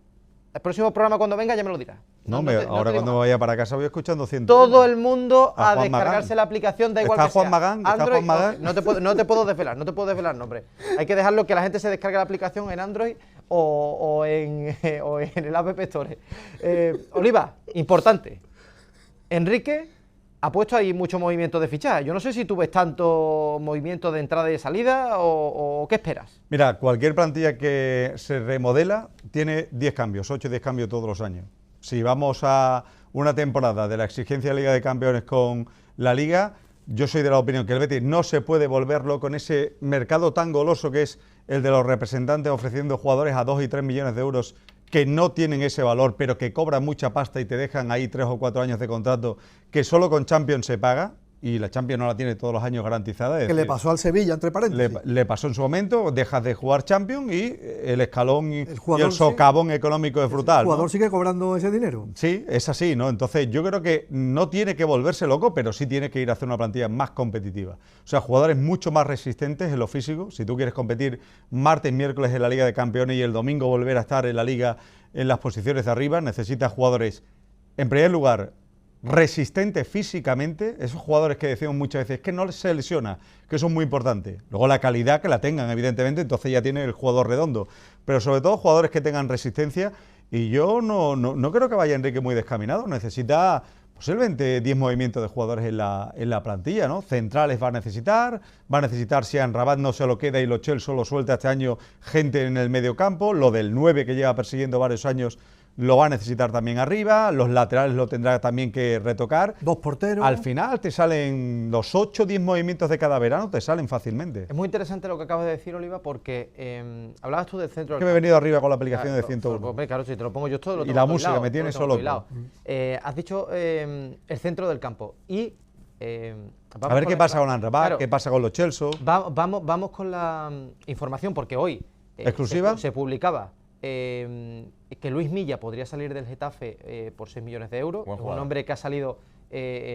El próximo programa cuando venga ya me lo dirás. Ahora cuando me vaya para casa voy escuchando 101. Todo el mundo a descargarse la aplicación, da igual ¿Está que sea. Juan Magán? Android, ¿Está Juan Magán? No te puedo desvelar nombre. Hay que dejarlo que la gente se descargue la aplicación en Android o en el App Store. Oliva, importante. Enrique ha puesto ahí mucho movimiento de fichaje. Yo no sé si tú ves tanto movimiento de entrada y de salida o qué esperas. Mira, cualquier plantilla que se remodela tiene 10 cambios, 8 o 10 cambios todos los años. Si vamos a una temporada de la exigencia de Liga de Campeones con la Liga, yo soy de la opinión que el Betis no se puede volver loco en ese mercado tan goloso que es el de los representantes ofreciendo jugadores a 2 y 3 millones de euros que no tienen ese valor, pero que cobran mucha pasta y te dejan ahí 3 o 4 años de contrato, que solo con Champions se paga, y la Champions no la tiene todos los años garantizada. Que le pasó al Sevilla, entre paréntesis. Le pasó en su momento, dejas de jugar Champions y el escalón y el socavón económico es brutal. El jugador sigue cobrando ese dinero. Sí, es así, ¿no? Entonces yo creo que no tiene que volverse loco, pero sí tiene que ir a hacer una plantilla más competitiva. O sea, jugadores mucho más resistentes en lo físico. Si tú quieres competir martes, miércoles en la Liga de Campeones y el domingo volver a estar en la Liga en las posiciones de arriba, necesitas jugadores, en primer lugar, resistentes físicamente, esos jugadores que decimos muchas veces que no se lesiona, que eso es muy importante. Luego la calidad que la tengan, evidentemente, entonces ya tiene el jugador redondo, pero sobre todo jugadores que tengan resistencia, y yo no creo que vaya Enrique muy descaminado, necesita posiblemente 10 movimientos de jugadores en la plantilla, ¿no? Centrales va a necesitar si en Rabat no se lo queda y Lo Celso solo suelta este año gente en el medio campo, lo del 9 que lleva persiguiendo varios años lo va a necesitar también arriba, los laterales lo tendrá también que retocar. 2 porteros. Al final te salen los 8 o 10 movimientos de cada verano, te salen fácilmente. Es muy interesante lo que acabas de decir, Oliva, porque hablabas tú del centro del Que me he campo. venido arriba con la aplicación de 101. Pues, claro, si te lo pongo yo todo, lo Y tengo la a todo música hilado, me tiene todo lo tengo solo. todo hilado. Has dicho el centro del campo. Y A ver qué pasa con Amrabat, claro, qué pasa con los Chelsea. Vamos con la información, porque hoy ¿Exclusiva? se publicaba que Luis Milla podría salir del Getafe por 6 millones de euros. Buen Es un jugador. hombre que ha salido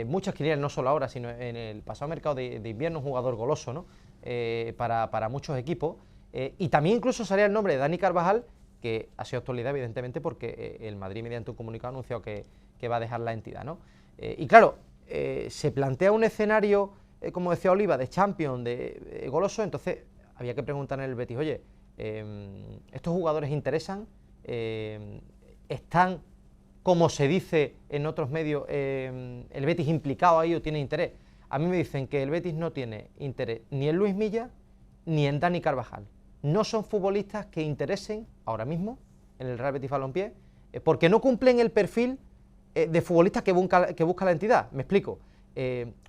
muchas quinielas, no solo ahora, sino en el pasado mercado de invierno, un jugador goloso, ¿no? Para muchos equipos. Y también incluso salía el nombre de Dani Carvajal, que ha sido actualidad, evidentemente, porque el Madrid, mediante un comunicado, ha anunciado que va a dejar la entidad, ¿no? Y claro, se plantea un escenario, como decía Oliva, de Champions, de goloso. Entonces había que preguntar en el Betis, oye, ¿estos jugadores interesan? ¿Están, como se dice en otros medios, el Betis implicado ahí o tiene interés? A mí me dicen que el Betis no tiene interés ni en Luis Milla ni en Dani Carvajal. No son futbolistas que interesen ahora mismo en el Real Betis Balompié, porque no cumplen el perfil de futbolistas que busca la entidad. Me explico.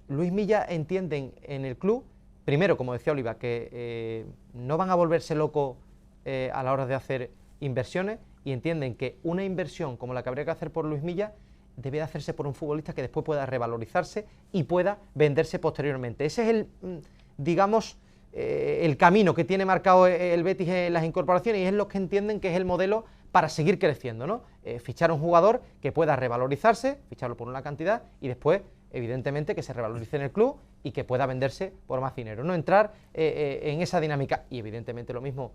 Luis Milla entienden en el club, primero, como decía Oliva, que no van a volverse locos a la hora de hacer inversiones, y entienden que una inversión como la que habría que hacer por Luis Milla debe de hacerse por un futbolista que después pueda revalorizarse y pueda venderse posteriormente. Ese es el, digamos, el camino que tiene marcado el Betis en las incorporaciones, y es lo que entienden que es el modelo para seguir creciendo, ¿no? Fichar a un jugador que pueda revalorizarse, ficharlo por una cantidad y después, evidentemente, que se revalorice en el club y que pueda venderse por más dinero. No entrar en esa dinámica. Y evidentemente lo mismo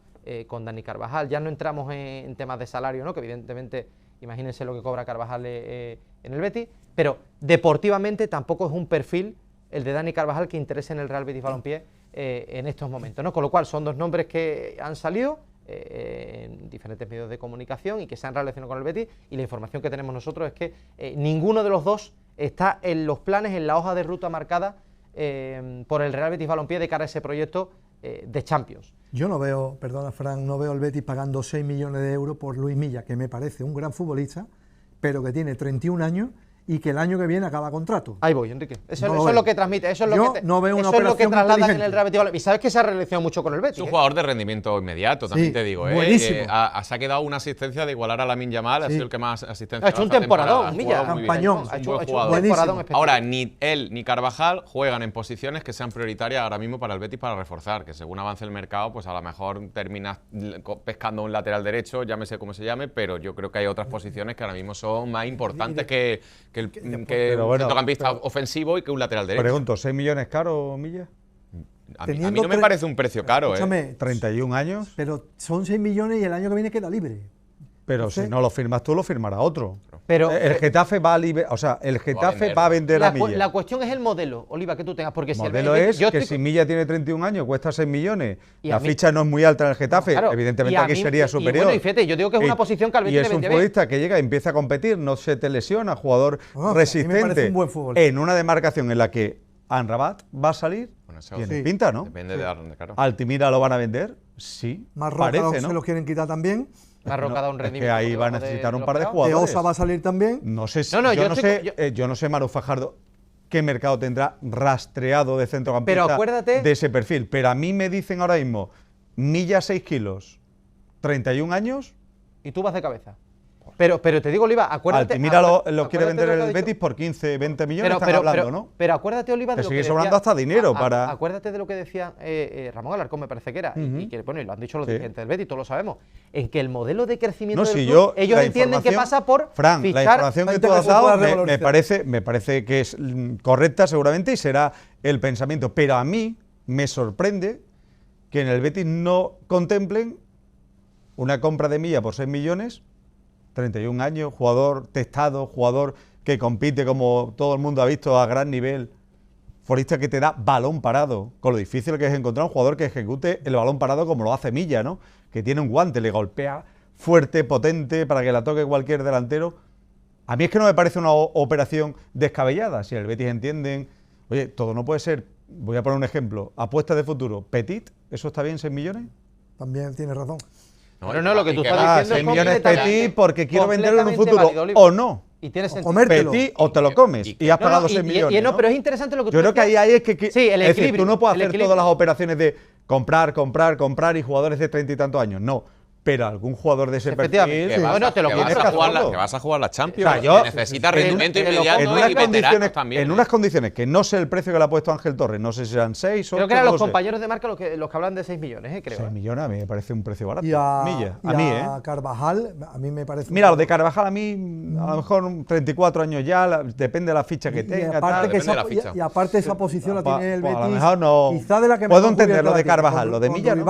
con Dani Carvajal. Ya no entramos en temas de salario, ¿no? Que evidentemente, imagínense lo que cobra Carvajal en el Betis, pero deportivamente tampoco es un perfil el de Dani Carvajal que interese en el Real Betis Balompié en estos momentos, ¿no? Con lo cual son dos nombres que han salido en diferentes medios de comunicación y que se han relacionado con el Betis, y la información que tenemos nosotros es que ninguno de los dos está en los planes, en la hoja de ruta marcada por el Real Betis Balompié de cara a ese proyecto de Champions. Yo no veo, perdona Fran, no veo al Betis pagando 6 millones de euros por Luis Milla, que me parece un gran futbolista, pero que tiene 31 años y que el año que viene acaba contrato. Ahí voy, Enrique. Eso No lo es veo. lo que transmite, eso es Yo lo que no veo una eso es lo que operación trasladan en inteligente. el Real Betis Balompié. Y sabes que se ha relacionado mucho con el Betis. Es un jugador de rendimiento inmediato, también te digo. buenísimo. Se ha quedado una asistencia de igualar a Lamine Yamal, ha sido el que más asistencia Ha hecho un esta temporadón, temporada. Milla. Ha jugado muy bien. Campañón. Es Ha un hecho buen un jugador. Buenísimo. temporadón espectacular. Ahora, ni él ni Carvajal juegan en posiciones que sean prioritarias ahora mismo para el Betis para reforzar, que según avance el mercado, pues a lo mejor terminas pescando un lateral derecho, llámese como se llame, pero yo creo que hay otras posiciones que ahora mismo son más importantes que Pero un bueno, centrocampista ofensivo y que un lateral derecho. Pregunto, ¿6 millones caro, Milla? A mí Teniendo no me parece un precio caro, Escúchame, 31 años, pero son 6 millones y el año que viene queda libre. pero no sé. si no lo firmas tú, lo firmará otro. Pero El Getafe va a o sea, el Getafe va a vender a Milla. la cuestión es el modelo, Oliva, que tú tengas, porque El si modelo el- es yo que estoy- si Milla tiene 31 años, cuesta 6 millones, Y la a mí- ficha no es muy alta en el Getafe, Claro, evidentemente y a aquí mí- sería y superior. bueno, y fíjate, yo digo que es una posición que al Y Betis es le un vendría bien. futbolista que llega y empieza a competir, no se te lesiona, jugador No, a mí me resistente, parece un buen futbolista. en una demarcación en la que Amrabat va a salir, Bueno, eso tiene sí. pinta, ¿no? Depende de dónde, claro. Altimira lo van a vender, sí, Marroca parece, se ¿no? los quieren quitar también. Marroca da un es rendimiento que ahí por va a debajo necesitar un los par de pagados. jugadores. Teosa va a salir también. No sé, si- No, no, yo, yo no estoy- sé yo no sé, Maru Fajardo, qué mercado tendrá rastreado de centrocampista Pero acuérdate- de ese perfil. Pero a mí me dicen ahora mismo, Milla 6 kilos, 31 años, Y tú vas de cabeza. Pero te digo, Oliva, acuérdate. Altimira lo quiere acuérdate vender lo que el ha dicho. Betis por 15, 20 millones, están hablando, ¿no? Pero acuérdate, Oliva, de Que lo sigue que sobrando decía- hasta dinero para- Acuérdate de lo que decía Ramón Alarcón, me parece que era, y que, bueno, y lo han dicho los Sí. dirigentes del Betis, todos lo sabemos, en que el modelo de crecimiento No, del si club, yo, ellos la entienden que información- pasa por Fran, fichar la información que gente tú que has se pueda dado revalorizar. me parece que es correcta seguramente y será el pensamiento. Pero a mí me sorprende que en el Betis no contemplen una compra de Milla por 6 millones, 31 años, jugador testado, jugador que compite como todo el mundo ha visto a gran nivel, futbolista que te da balón parado, con lo difícil que es encontrar un jugador que ejecute el balón parado como lo hace Milla, ¿no? Que tiene un guante, le golpea fuerte, potente, para que la toque cualquier delantero. A mí es que no me parece una operación descabellada. Si el Betis entienden, oye, todo no puede ser, voy a poner un ejemplo, apuestas de futuro, Petit, ¿eso está bien, 6 millones? También tiene razón. No, lo que tú estás diciendo 6 es millones completamente- Petit porque quiero venderlo en un completamente futuro, válido, Oliver. o no. Y tienes O sentido. comértelo. Petit o te lo comes y has pagado 6 millones. No, pero es interesante lo que tú Yo creo que decías. ahí es que Sí, el es decir, equilibrio, tú no puedes el hacer equilibrio. todas las operaciones de comprar y jugadores de 30 y tantos años. No, pero algún jugador de ese Efectivamente. perfil. Que bueno, te lo que tienes vas que a jugar hacerlo. que vas a jugar la Champions. O sea, yo- que necesita en rendimiento una- inmediato en unas y veteranos condiciones, también. en unas condiciones que no sé el precio que le ha puesto Ángel Torres, no sé si serán 6 o Creo que eran los compañeros de marca los que hablan de 6 millones, creo. 6 millones a mí me parece un precio barato. Y a, Milla, y a mí, a Carvajal, a mí me parece. Mira, lo de Carvajal a mí, a lo mejor 34 años ya, depende de la ficha que y tenga. aparte, tal. que depende de la esa, ficha. y aparte esa posición la tiene el Pues Betis. a lo mejor no- Quizá de la que puedo mejor entender cubierta lo de la tiene, Carvajal, con- lo de con Milla, ¿no?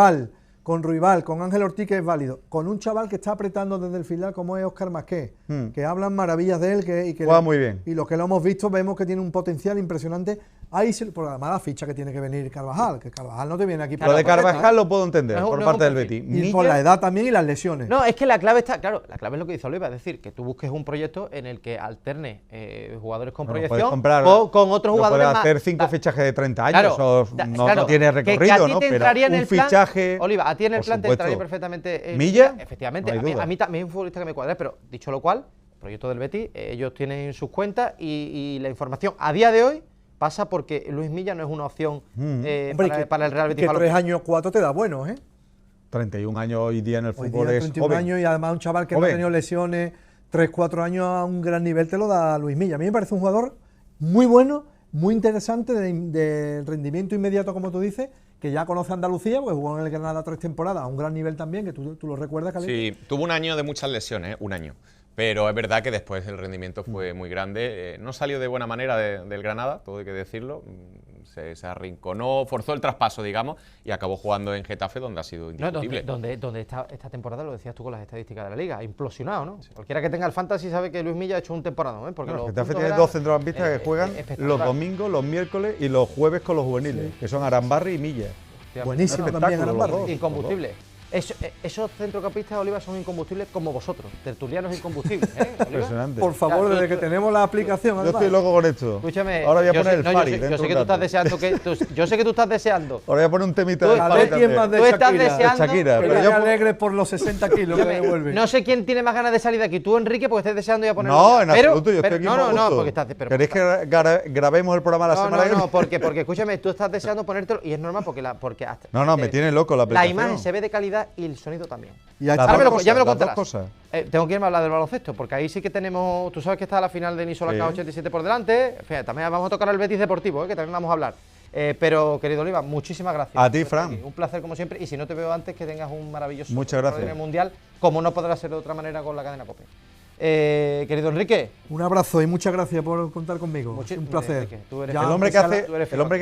Ruibal, con Ángel Ortiz, que es válido, con un chaval que está apretando desde el filial como es Óscar Masqué, que hablan maravillas de él y que Juega muy bien. y los que lo hemos visto vemos que tiene un potencial impresionante. Ahí por la mala ficha que tiene que venir Carvajal, que Carvajal no te viene aquí Lo de la Carvajal lo puedo entender No es un- por no es parte un del perfil. Betis. y por Milla- la edad también y las lesiones. No, es que la clave está, claro, la clave es lo que dice Oliva, es decir, que tú busques un proyecto en el que alterne jugadores con Bueno, puedes proyección comprar- con otros no jugadores puedes más. hacer 5 Da- fichajes de 30 años, Claro, o no tiene que a recorrido, ti ¿no? te Pero entraría en un el plan, fichaje. Oliva, a ti en el por plan te supuesto. entraría perfectamente. ¿Milla? Efectivamente, No hay duda. a mí también es un futbolista que me cuadra, pero dicho lo cual, el proyecto del Betis, ellos tienen sus cuentas y la información a día de hoy pasa porque Luis Milla no es una opción Hombre, para el Real Betis. que Balompié. 3 años, 4 te da buenos, ¿eh? 31 años hoy día en el Hoy fútbol día, es 31 joven. años y además un chaval que no Joven. ha tenido lesiones, 3, 4 años a un gran nivel te lo da Luis Milla. A mí me parece un jugador muy bueno, muy interesante, de rendimiento inmediato, como tú dices, que ya conoce Andalucía, pues jugó en el Granada 3 temporadas, a un gran nivel también, que tú lo recuerdas, Caleb. Sí, tuvo un año de muchas lesiones, un año. Pero es verdad que después el rendimiento fue muy grande. No salió de buena manera del Granada, todo hay que decirlo. Se arrinconó, forzó el traspaso, digamos, y acabó jugando en Getafe, donde ha sido No, indiscutible. donde esta temporada, lo decías tú con las estadísticas de la liga, ha implosionado, ¿no? Cualquiera que tenga el fantasy sabe que Luis Milla ha hecho un temporadón, ¿eh? Porque Bueno, los Getafe puntos tiene eran, 2 centrocampistas que juegan espectacular. los domingos, los miércoles y los jueves con los juveniles, que son Arambarri y Milla. Buenísimo Un también, espectáculo, Arambarri. los dos. Incombustible. Esos centrocampistas, Oliva, son incombustibles como vosotros, tertulianos incombustibles, ¿eh, Oliva? Impresionante. Por favor, Ya, desde tú- que tenemos la aplicación, Yo además. estoy loco con esto. Escúchame. Ahora voy a yo poner sé- el no, Fari. yo sé dentro que de tú un estás rato. deseando yo sé que tú estás deseando. Ahora voy a poner un temita Tú- del A Fari ver quién más también. de Tú estás Shakira. deseando. Shakira, Que pero me yo- alegre por los 60 kilos que devuelve. No sé quién tiene más ganas de salir de aquí, tú, Enrique, porque estés deseando ya poner. No, en absoluto, yo estoy aquí No, por no, gusto. porque estás. Pero, ¿Queréis que grabemos el programa la no, semana que no, viene? porque escúchame, tú estás deseando ponértelo y es normal porque hasta. No, me tiene loco la La aplicación. imagen se ve de calidad y el sonido también. Y ahí Las está. Ahora dos ya me lo cosas, las contarás. dos cosas. Tengo que irme a hablar del baloncesto, porque ahí sí que tenemos. Tú sabes que está la final de Nisola Sí. K87 por delante. Fíjate, también vamos a tocar al Betis Deportivo, que también vamos a hablar. Pero, querido Oliva, muchísimas gracias. A ti, por estar Fran. aquí. Un placer como siempre. Y si no te veo antes, que tengas un maravilloso Muchas gracias. extraordinario mundial, como no podrá ser de otra manera con la cadena COPE. Querido Enrique, Un abrazo y muchas gracias por contar conmigo. Un placer. Enrique, tú eres Ya, El hombre, que, aunque sea hace, tú eres el hombre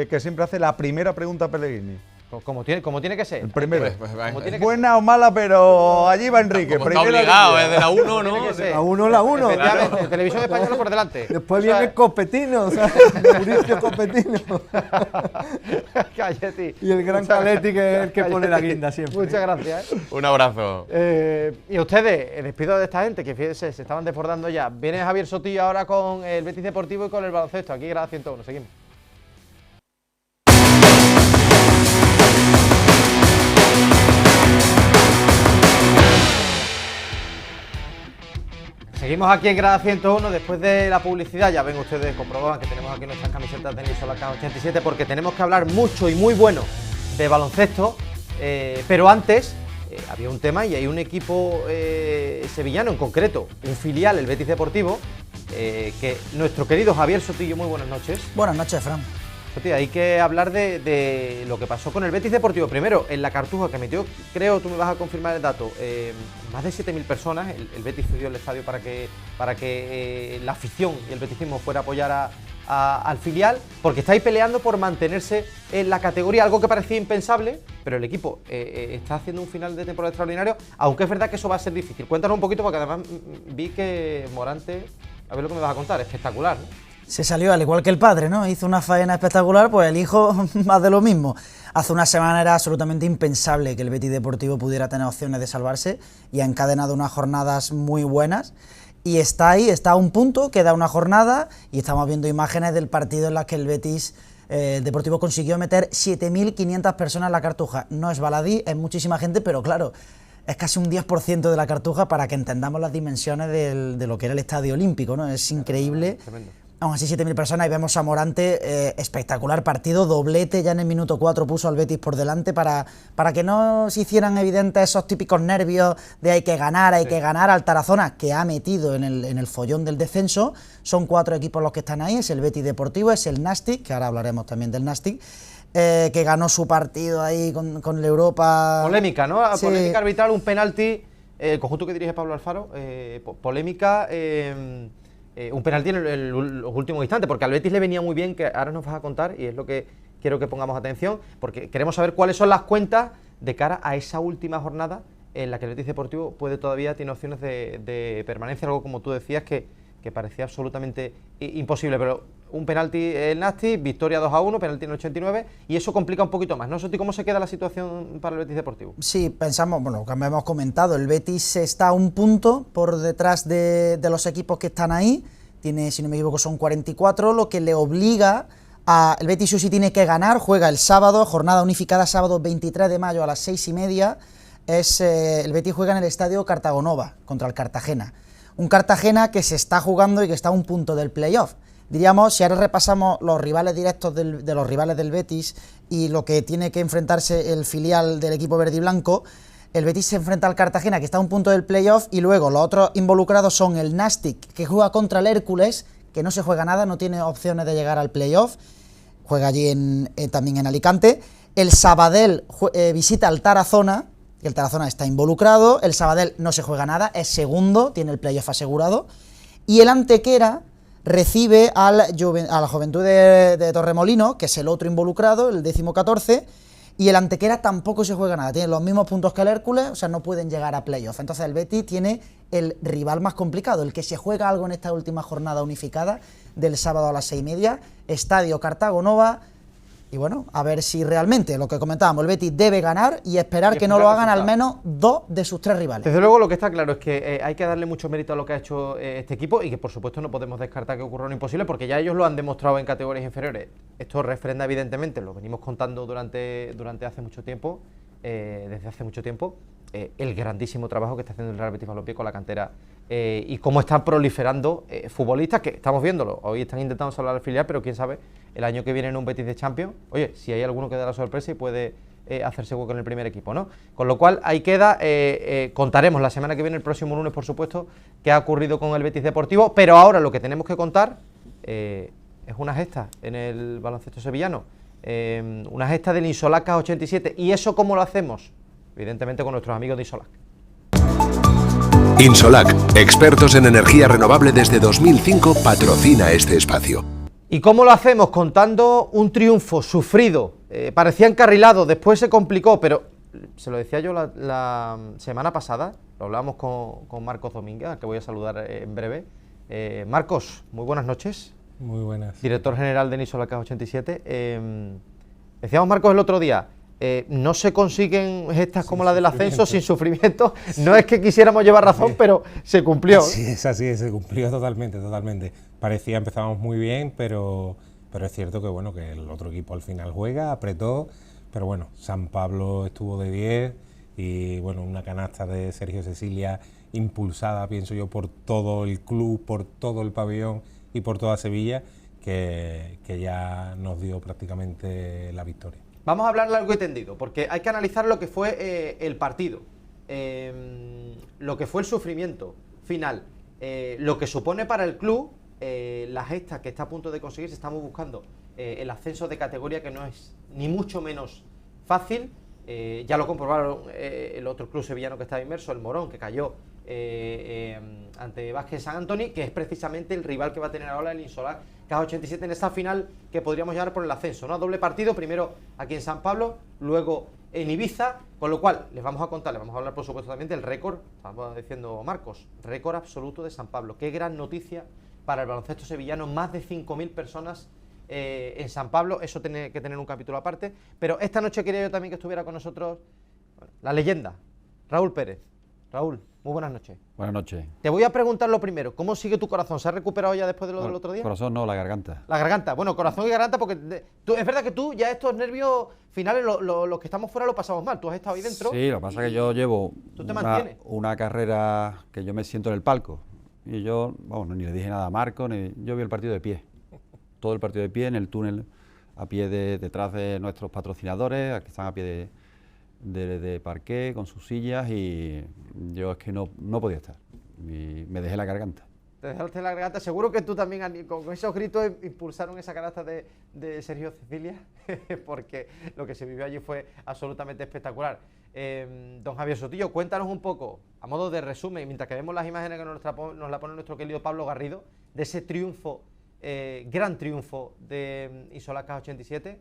que siempre hace la primera pregunta a Pellegrini. como tiene que ser. El primero. Como tiene que Buena o mala, pero allí va Enrique. Como está primera obligado, línea. es de la 1, ¿no? Tiene que ser. La 1 la 1. Efectivamente, Televisión Española por delante. Después O sea, viene Copetino, o sea, Mauricio Copetino. Cállate. Y el gran Muchas Caletti, que es el que gracias. pone la guinda siempre. Muchas gracias. Un abrazo. Y ustedes, despido de esta gente que fíjense, se estaban desbordando ya. Viene Javier Sotillo ahora con el Betis Deportivo y con el baloncesto. Aquí Grada 101. Seguimos. Seguimos aquí en Grada 101 después de la publicidad. Ya ven ustedes, comproban que tenemos aquí nuestras camisetas de Nisola K87 porque tenemos que hablar mucho y muy bueno de baloncesto. Pero antes había un tema y hay un equipo sevillano en concreto, un filial, el Betis Deportivo, que nuestro querido Javier Sotillo, muy buenas noches. Buenas noches, Fran. Sotillo, hay que hablar de lo que pasó con el Betis Deportivo. Primero, en la Cartuja que metió, creo, tú me vas a confirmar el dato, más de 7.000 personas. El Betis cedió el estadio para que la afición y el betisismo fuera a apoyar al filial, porque estáis peleando por mantenerse en la categoría, algo que parecía impensable, pero el equipo está haciendo un final de temporada extraordinario, aunque es verdad que eso va a ser difícil. Cuéntanos un poquito, porque además vi que Morante, a ver lo que me vas a contar, espectacular, ¿no? Se salió al igual que el padre, ¿no? Hizo una faena espectacular, pues el hijo más de lo mismo. Hace una semana era absolutamente impensable que el Betis Deportivo pudiera tener opciones de salvarse y ha encadenado unas jornadas muy buenas. Y está ahí, está a un punto, queda una jornada y estamos viendo imágenes del partido en las que el Betis Deportivo consiguió meter 7.500 personas en la Cartuja. No es baladí, es muchísima gente, pero claro, es casi un 10% de la Cartuja para que entendamos las dimensiones de lo que era el Estadio Olímpico, ¿no? Es increíble. Tremendo. Aún así, 7.000 personas, y vemos a Morante, espectacular partido, doblete, ya en el minuto 4 puso al Betis por delante para que no se hicieran evidentes esos típicos nervios de hay que ganar, al Tarazona, que ha metido en el follón del descenso. Son 4 equipos los que están ahí, es el Betis Deportivo, es el Nastic, que ahora hablaremos también del Nastic, que ganó su partido ahí con la Europa. Polémica, ¿no? Sí. Polémica arbitral, un penalti, el conjunto que dirige Pablo Alfaro, polémica, un penalti en los últimos instantes, porque al Betis le venía muy bien, que ahora nos vas a contar, y es lo que quiero que pongamos atención, porque queremos saber cuáles son las cuentas de cara a esa última jornada en la que el Betis Deportivo tiene opciones de permanencia, algo como tú decías que parecía absolutamente imposible, pero un penalti el Nastic, victoria 2-1, penalti en el 89, y eso complica un poquito más, ¿no? Soti, ¿cómo se queda la situación para el Betis Deportivo? Sí, pensamos, bueno, como hemos comentado, el Betis está a un punto por detrás de los equipos que están ahí, tiene, si no me equivoco, son 44, lo que le obliga a... El Betis sí tiene que ganar, juega el sábado, jornada unificada, sábado 23 de mayo a las 6:30, el Betis juega en el estadio Cartagonova contra el Cartagena. Un Cartagena que se está jugando y que está a un punto del playoff. Diríamos, si ahora repasamos los rivales directos de los rivales del Betis y lo que tiene que enfrentarse el filial del equipo verde y blanco, el Betis se enfrenta al Cartagena, que está a un punto del playoff, y luego los otros involucrados son el Nastic, que juega contra el Hércules, que no se juega nada, no tiene opciones de llegar al playoff, juega allí también en Alicante. El Sabadell visita al Tarazona, que el Tarazona está involucrado, el Sabadell no se juega nada, es segundo, tiene el playoff asegurado, y el Antequera recibe a la Juventud de Torremolinos, que es el otro involucrado, el 14º, y el Antequera tampoco se juega nada, tiene los mismos puntos que el Hércules, o sea, no pueden llegar a playoff. Entonces el Betis tiene el rival más complicado, el que se juega algo en esta última jornada unificada del sábado a las 6:30, Estadio Cartagonova. Y bueno, a ver si realmente, lo que comentábamos, el Betis debe ganar y esperar que no lo hagan al menos 2 de sus 3 rivales. Desde luego, lo que está claro es que hay que darle mucho mérito a lo que ha hecho este equipo, y que por supuesto no podemos descartar que ocurra lo imposible, porque ya ellos lo han demostrado en categorías inferiores. Esto refrenda, evidentemente, lo venimos contando durante hace mucho tiempo, desde hace mucho tiempo, el grandísimo trabajo que está haciendo el Real Betis Balompié con la cantera, y cómo están proliferando futbolistas que estamos viéndolo. Hoy están intentando salvar al filial, pero quién sabe, el año que viene en un Betis de Champions, oye, si hay alguno que da la sorpresa y puede hacerse hueco en el primer equipo, ¿no? Con lo cual, ahí queda, contaremos la semana que viene, el próximo lunes, por supuesto, qué ha ocurrido con el Betis Deportivo, pero ahora lo que tenemos que contar es una gesta en el baloncesto sevillano, una gesta del Insolac K87, y eso ¿cómo lo hacemos? Evidentemente con nuestros amigos de Insolac. Insolac, expertos en energía renovable desde 2005, patrocina este espacio. ¿Y cómo lo hacemos? Contando un triunfo sufrido, parecía encarrilado, después se complicó, pero se lo decía yo la semana pasada, lo hablábamos con Marcos Domínguez, al que voy a saludar en breve. Marcos, muy buenas noches. Muy buenas. Director general de Insolac K87. Decíamos, Marcos, el otro día, no se consiguen gestas como la del ascenso sin sufrimiento. No es que quisiéramos llevar razón, pero se cumplió. Así es, se cumplió totalmente. Parecía, empezábamos muy bien, pero es cierto que bueno, que el otro equipo al final juega, apretó, pero bueno, San Pablo estuvo de 10 y bueno, una canasta de Sergio Cecilia impulsada, pienso yo, por todo el club, por todo el pabellón y por toda Sevilla, que ya nos dio prácticamente la victoria. Vamos a hablar largo y tendido, porque hay que analizar lo que fue el partido, lo que fue el sufrimiento final, lo que supone para el club la gesta que está a punto de conseguirse. Estamos buscando el ascenso de categoría, que no es ni mucho menos fácil. Ya lo comprobaron el otro club sevillano que estaba inmerso, el Morón, que cayó ante Vázquez San Antoni, que es precisamente el rival que va a tener ahora el Insolac K87 en esta final que podríamos llevar por el ascenso, ¿no? Doble partido, primero aquí en San Pablo, luego en Ibiza, con lo cual les vamos a contar, les vamos a hablar por supuesto también del récord, estamos diciendo Marcos, récord absoluto de San Pablo. Qué gran noticia para el baloncesto sevillano, más de 5.000 personas en San Pablo, eso tiene que tener un capítulo aparte. Pero esta noche quería yo también que estuviera con nosotros, bueno, la leyenda, Raúl Pérez. Raúl, Muy buenas noches. Buenas noches. Te voy a preguntar lo primero, ¿cómo sigue tu corazón? ¿Se ha recuperado ya después de lo del otro día? Corazón no, la garganta. La garganta, bueno, corazón y garganta, porque es verdad que tú ya estos nervios finales, los que estamos fuera lo pasamos mal, tú has estado ahí dentro. Sí, lo que pasa es que yo llevo ¿Tú te mantienes? una carrera que yo me siento en el palco. Y yo, bueno, ni le dije nada a Marco, yo vi el partido de pie. Todo el partido de pie en el túnel, a pie detrás de nuestros patrocinadores, que están a pie de parqué, con sus sillas, y yo es que no podía estar. Y me dejé la garganta. Te dejaste la garganta. Seguro que tú también, con esos gritos, impulsaron esa canasta de Sergio Cecilia, porque lo que se vivió allí fue absolutamente espectacular. Don Javier Sotillo, cuéntanos un poco, a modo de resumen, mientras que vemos las imágenes que nos la pone nuestro querido Pablo Garrido, de ese triunfo, gran triunfo de Isolacas 87.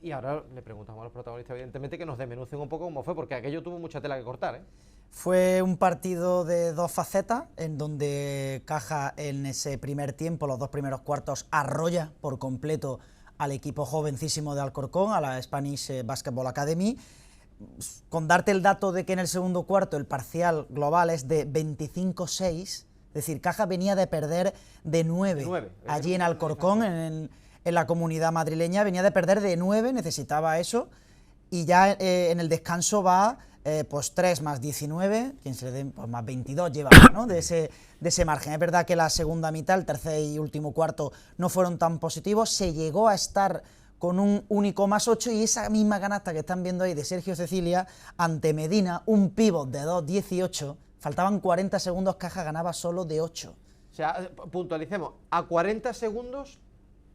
Y ahora le preguntamos a los protagonistas, evidentemente, que nos desmenucen un poco cómo fue, porque aquello tuvo mucha tela que cortar, ¿eh? Fue un partido de dos facetas, en donde Caja en ese primer tiempo, los dos primeros cuartos, arrolla por completo al equipo jovencísimo de Alcorcón, a la Spanish Basketball Academy. Con darte el dato de que en el segundo cuarto el parcial global es de 25-6, es decir, Caja venía de perder de 9 allí en Alcorcón, en la comunidad madrileña, venía de perder de 9, necesitaba eso, y ya en el descanso va pues 3 más 19, quien se le den pues más 22 lleva, ¿no? de ese margen. Es verdad que la segunda mitad, el tercer y último cuarto, no fueron tan positivos, se llegó a estar con un único más 8, y esa misma canasta que están viendo ahí de Sergio Cecilia ante Medina, un pívot de 2-18, faltaban 40 segundos, Caja ganaba solo de 8. O sea, puntualicemos, a 40 segundos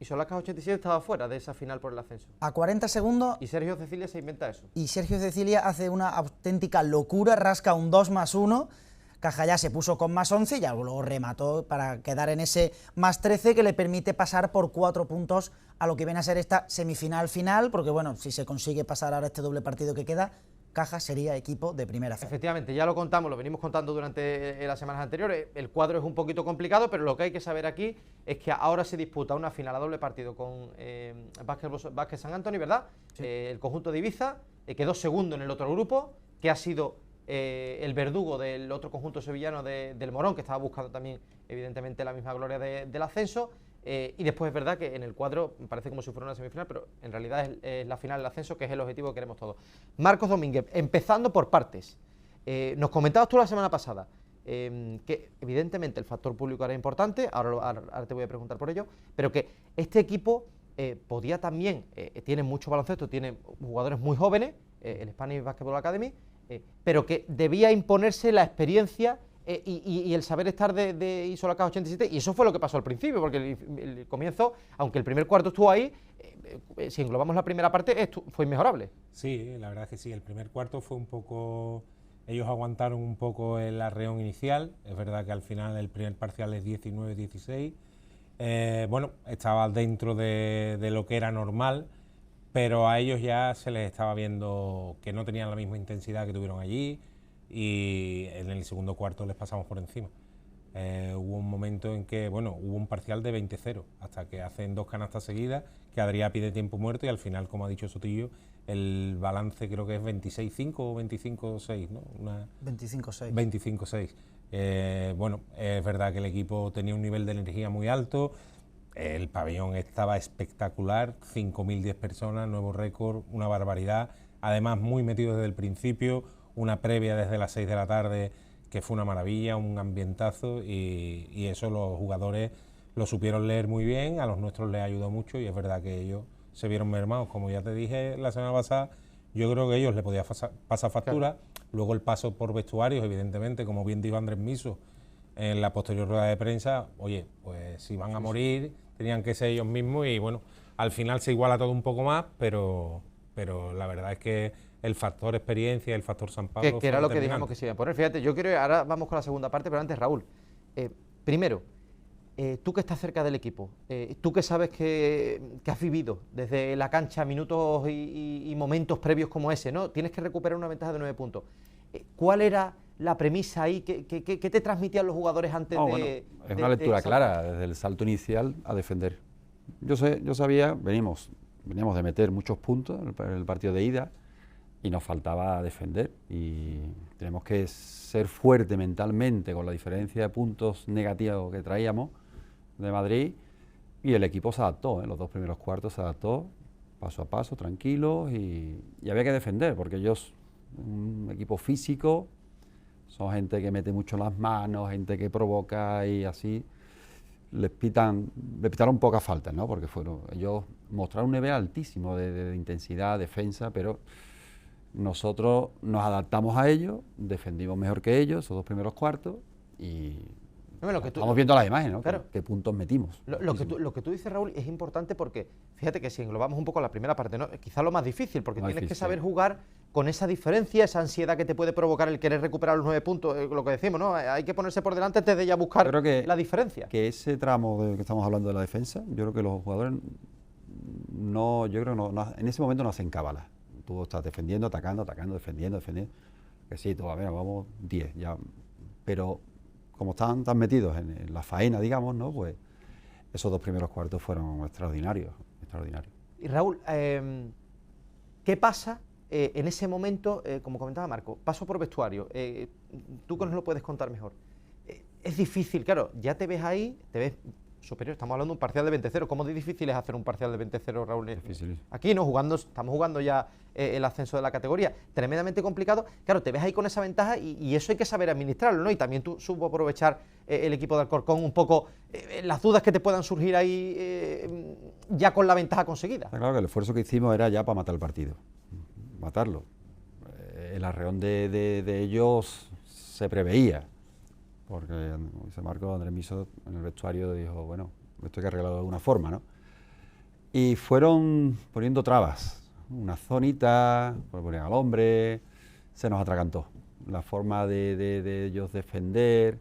Isolacas 87 estaba fuera de esa final por el ascenso. A 40 segundos... Y Sergio Cecilia se inventa eso. Y Sergio Cecilia hace una auténtica locura, rasca un 2 más 1, Caja ya se puso con más 11 y ya luego remató para quedar en ese más 13 que le permite pasar por 4 puntos a lo que viene a ser esta semifinal final, porque bueno, si se consigue pasar ahora este doble partido que queda, Caja sería equipo de primera fase. Efectivamente, ya lo contamos, lo venimos contando durante las semanas anteriores. El cuadro es un poquito complicado, pero lo que hay que saber aquí es que ahora se disputa una final a doble partido con Vázquez San Antonio, ¿verdad? Sí. El conjunto de Ibiza quedó segundo en el otro grupo, que ha sido el verdugo del otro conjunto sevillano del Morón, que estaba buscando también, evidentemente, la misma gloria del ascenso. Y después es verdad que en el cuadro parece como si fuera una semifinal, pero en realidad es la final del ascenso, que es el objetivo que queremos todos. Marcos Domínguez, empezando por partes, nos comentabas tú la semana pasada que evidentemente el factor público era importante, ahora te voy a preguntar por ello, pero que este equipo podía también, tiene mucho baloncesto, tiene jugadores muy jóvenes, el Spanish Basketball Academy, pero que debía imponerse la experiencia y el saber estar de Isolacas 87, y eso fue lo que pasó al principio, porque el comienzo, aunque el primer cuarto estuvo ahí, si englobamos la primera parte, fue inmejorable. Sí, la verdad es que sí, el primer cuarto fue un poco... Ellos aguantaron un poco el arreón inicial, es verdad que al final el primer parcial es 19-16, bueno, estaba dentro de lo que era normal, pero a ellos ya se les estaba viendo que no tenían la misma intensidad que tuvieron allí, y en el segundo cuarto les pasamos por encima. Hubo un momento en que, bueno, hubo un parcial de 20-0, hasta que hacen 2 canastas seguidas, que Adrià pide tiempo muerto, y al final, como ha dicho Sotillo, el balance creo que es 26-5 o 25-6, ¿no? 25-6. 25-6. Bueno, es verdad que el equipo tenía un nivel de energía muy alto, el pabellón estaba espectacular, 5.010 personas, nuevo récord, una barbaridad, además muy metido desde el principio, una previa desde las 6 de la tarde que fue una maravilla, un ambientazo, y eso los jugadores lo supieron leer muy bien, a los nuestros les ayudó mucho, y es verdad que ellos se vieron mermados. Como ya te dije la semana pasada, yo creo que ellos le podía pasar factura, claro. Luego el paso por vestuarios, evidentemente, como bien dijo Andrés Miso en la posterior rueda de prensa, oye, pues si van a morir, tenían que ser ellos mismos, y bueno, al final se iguala todo un poco más, pero la verdad es que el factor experiencia, el factor San Pablo... Que era lo que dijimos que se iba a poner. Fíjate, yo quiero... Ahora vamos con la segunda parte, pero antes, Raúl, primero, tú que estás cerca del equipo, tú que sabes que has vivido desde la cancha minutos y momentos previos como ese, ¿no? Tienes que recuperar una ventaja de 9 puntos. ¿Cuál era la premisa ahí? ¿Qué te transmitían los jugadores antes de...? Bueno, es una lectura clara, desde el salto inicial a defender. Yo sabía, veníamos de meter muchos puntos en el partido de ida, y nos faltaba defender. Y tenemos que ser fuerte mentalmente con la diferencia de puntos negativos que traíamos de Madrid, y el equipo se adaptó, en los 2 primeros cuartos se adaptó, paso a paso, tranquilos, y había que defender, porque ellos, un equipo físico, son gente que mete mucho las manos, gente que provoca, y así le pitaron pocas faltas, ¿no? Porque ellos mostraron un nivel altísimo de intensidad, defensa, pero nosotros nos adaptamos a ellos, defendimos mejor que ellos esos 2 primeros cuartos, y estamos viendo las imágenes, ¿no? Claro. ¿Qué puntos metimos? Lo que tú dices, Raúl, es importante porque, fíjate que si englobamos un poco la primera parte, ¿no? Quizá lo más difícil, porque tienes que saber jugar con esa diferencia, esa ansiedad que te puede provocar el querer recuperar los 9 puntos, lo que decimos, ¿no? Hay que ponerse por delante antes de ya buscar la diferencia. Que ese tramo de que estamos hablando de la defensa, yo creo que los jugadores en ese momento no hacen cábala. Tú estás defendiendo, atacando, defendiendo. Que sí, todavía vamos 10 ya, pero como estaban tan metidos en la faena, digamos, ¿no? Pues esos 2 primeros cuartos fueron extraordinarios. Y Raúl, ¿qué pasa en ese momento, como comentaba Marco? Paso por vestuario, tú que nos lo puedes contar mejor. Es difícil, claro, ya te ves ahí, te ves superior, estamos hablando de un parcial de 20-0, ¿cómo de difícil es hacer un parcial de 20-0, Raúl? Difícil. Aquí no estamos jugando ya el ascenso de la categoría, tremendamente complicado, claro, te ves ahí con esa ventaja y eso hay que saber administrarlo, ¿no? Y también tú supo aprovechar el equipo de Alcorcón un poco las dudas que te puedan surgir ahí ya con la ventaja conseguida. Está claro que el esfuerzo que hicimos era ya para matar el partido, matarlo. El arreón de ellos se preveía, porque se marcó Andrés Miso en el vestuario, dijo, bueno, esto hay que arreglarlo de alguna forma, ¿no? Y fueron poniendo trabas, una zonita, ponían al hombre, se nos atragantó. La forma de ellos defender,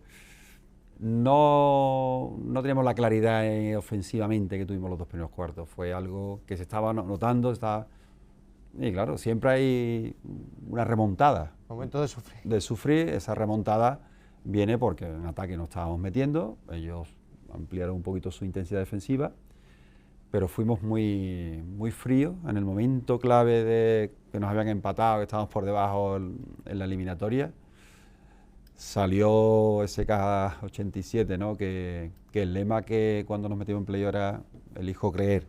no teníamos la claridad ofensivamente que tuvimos los 2 primeros cuartos, fue algo que se estaba notando, y claro, siempre hay una remontada. Momento de sufrir. De sufrir, esa remontada viene porque en ataque nos estábamos metiendo, ellos ampliaron un poquito su intensidad defensiva, pero fuimos muy fríos en el momento clave de que nos habían empatado, que estábamos por debajo en la eliminatoria. Salió ese K87, ¿no? Que el lema que cuando nos metimos en playoff era elijo creer.